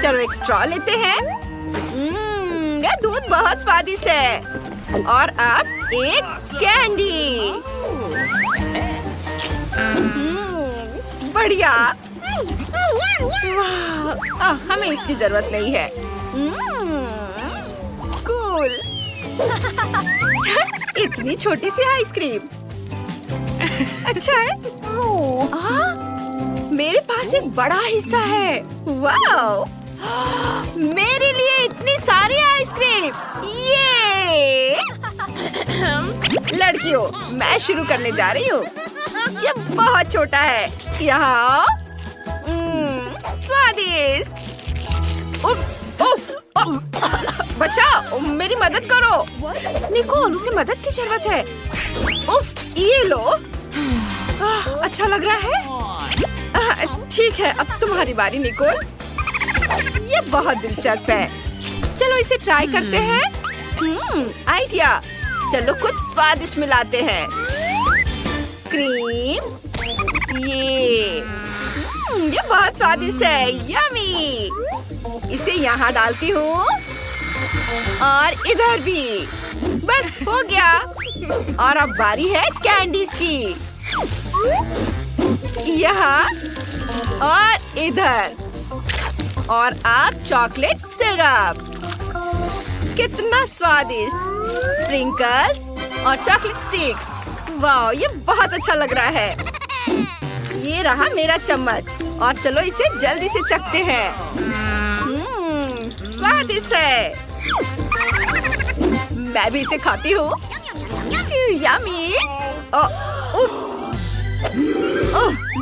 चलो एक स्ट्रॉ लेते हैं। ये दूध बहुत स्वादिष्ट है। और अब एक कैंडी। बढ़िया। हमें इसकी जरूरत नहीं है। कूल। इतनी छोटी सी आइसक्रीम। अच्छा है। मेरे पास एक बड़ा हिस्सा है। वाओ, मेरे लिए इतनी सारी आइसक्रीम। ये लड़कियों, मैं शुरू करने जा रही हूँ। ये बहुत छोटा है। यहाँ स्वादिष्ट। उफ, उफ, बचाओ, मेरी मदद करो। निकोल, उसे मदद की जरूरत है। उफ, ये लो। अच्छा लग रहा है। ठीक है, अब तुम्हारी बारी निकोल। ये बहुत दिलचस्प है। चलो इसे ट्राई करते हैं। आइडिया। चलो कुछ स्वादिष्ट मिलाते हैं। क्रीम। ये बहुत स्वादिष्ट है। यम्मी। इसे यहाँ डालती हूँ और इधर भी। बस हो गया। और अब बारी है कैंडीज की। यहाँ और इधर। और अब चॉकलेट सिरप। कितना स्वादिष्ट। स्प्रिंकल्स और चॉकलेट स्टिक्स। वाह, ये बहुत अच्छा लग रहा है। ये रहा मेरा चम्मच। और चलो इसे जल्दी से चखते हैं। स्वादिष्ट है। मैं भी इसे खाती हूँ। यम्मी।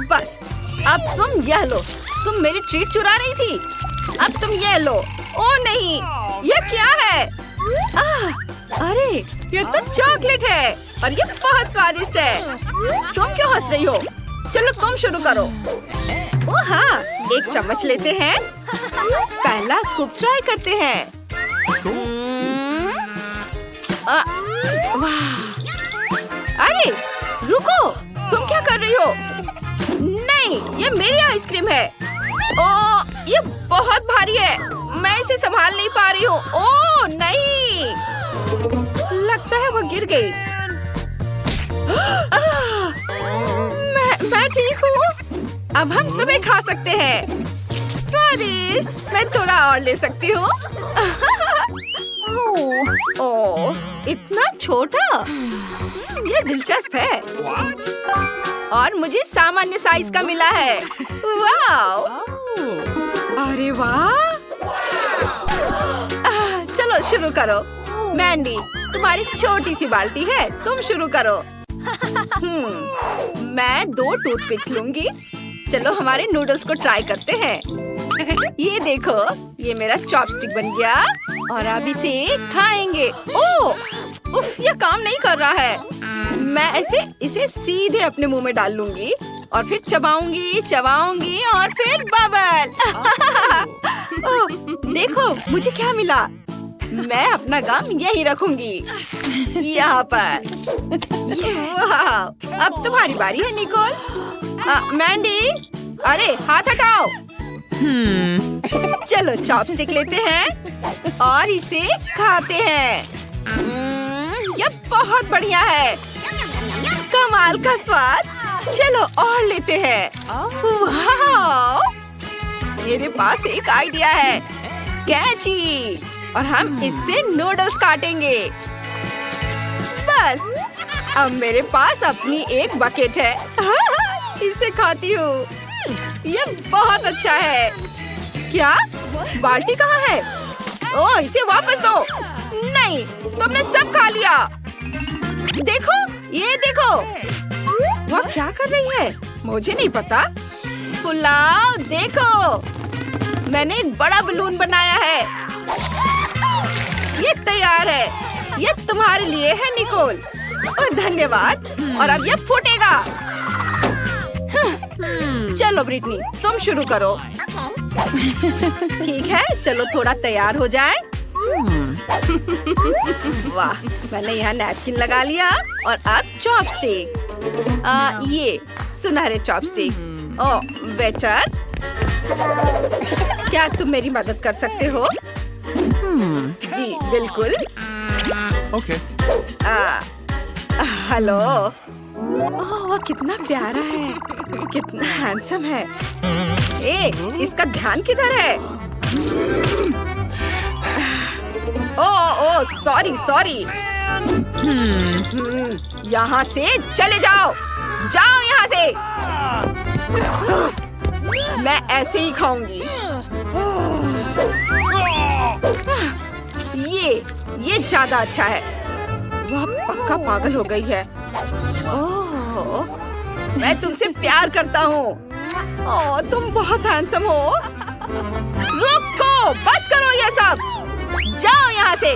बस अब तुम यह लो। तुम मेरी ट्रीट चुरा रही थी। अब तुम ये लो। ओ नहीं, ये क्या है? अरे, ये तो चॉकलेट है और ये बहुत स्वादिष्ट है। तुम क्यों हंस रही हो? चलो तुम शुरू करो। ओ हाँ, एक चम्मच लेते हैं। पहला स्कूप ट्राई करते हैं। वाह! अरे रुको, तुम क्या कर रही हो? नहीं, ये मेरी आइसक्रीम है। ओ, ये बहुत भारी है। मैं इसे संभाल नहीं पा रही हूँ। ओ नहीं, लगता है वो गिर गई। मैं ठीक हूँ। अब हम तुम्हें खा सकते हैं। स्वादिष्ट। मैं थोड़ा और ले सकती हूँ। ओह, इतना छोटा। ये दिलचस्प है। और मुझे सामान्य साइज का मिला है। वाव! अरे वाह! चलो शुरू करो। मैंडी, तुम्हारी छोटी सी बाल्टी है, तुम शुरू करो। मैं 2 टूथपिक्स लूंगी। चलो हमारे नूडल्स को ट्राई करते हैं। ये देखो, ये मेरा चॉपस्टिक बन गया और अब इसे खाएंगे। ओह, उफ, ये काम नहीं कर रहा है। मैं इसे सीधे अपने मुंह में डाल लूंगी और फिर चबाऊंगी चबाऊंगी और फिर बबल। ओह, देखो मुझे क्या मिला। मैं अपना गम यहीं रखूंगी, यहाँ पर। वाह, अब तुम्हारी बारी है निकोल। मैंडी, अरे हाथ हटाओ। चलो चॉपस्टिक लेते हैं और इसे खाते हैं। यह बहुत बढ़िया है, कमाल का स्वाद। चलो और लेते हैं। वाह, मेरे पास एक आइडिया है, कैची, और हम इससे नूडल्स काटेंगे। बस अब मेरे पास अपनी एक बकेट है। इसे खाती हूँ, यह बहुत अच्छा है। क्या बाल्टी कहाँ है? ओह, इसे वापस दो। नहीं, तुमने सब खा लिया। देखो, ये देखो। वह क्या कर रही है? मुझे नहीं पता। पुलाव देखो, मैंने एक बड़ा बलून बनाया है। ये तैयार है। ये तुम्हारे लिए है निकोल। और धन्यवाद। और अब ये फूटेगा। चलो ब्रिटनी, तुम शुरू करो। ठीक है, चलो थोड़ा तैयार हो जाए। वाह, मैंने यहाँ नैपकिन लगा लिया और अब चॉपस्टिक। ये सुनहरे चॉपस्टिक। ओह वेटर, क्या तुम मेरी मदद कर सकते हो? जी बिल्कुल। Okay. हेलो। ओह, वह कितना प्यारा है, कितना हैंडसम है। इसका ध्यान किधर है? ओह, सॉरी सॉरी। यहाँ से चले जाओ, जाओ यहाँ से। मैं ऐसे ही खाऊंगी। ये ज्यादा अच्छा है। वह पक्का पागल हो गई है। ओह, मैं तुमसे प्यार करता हूँ। ओह, तुम बहुत हैंडसम हो। रुको, बस करो ये सब, जाओ यहाँ से।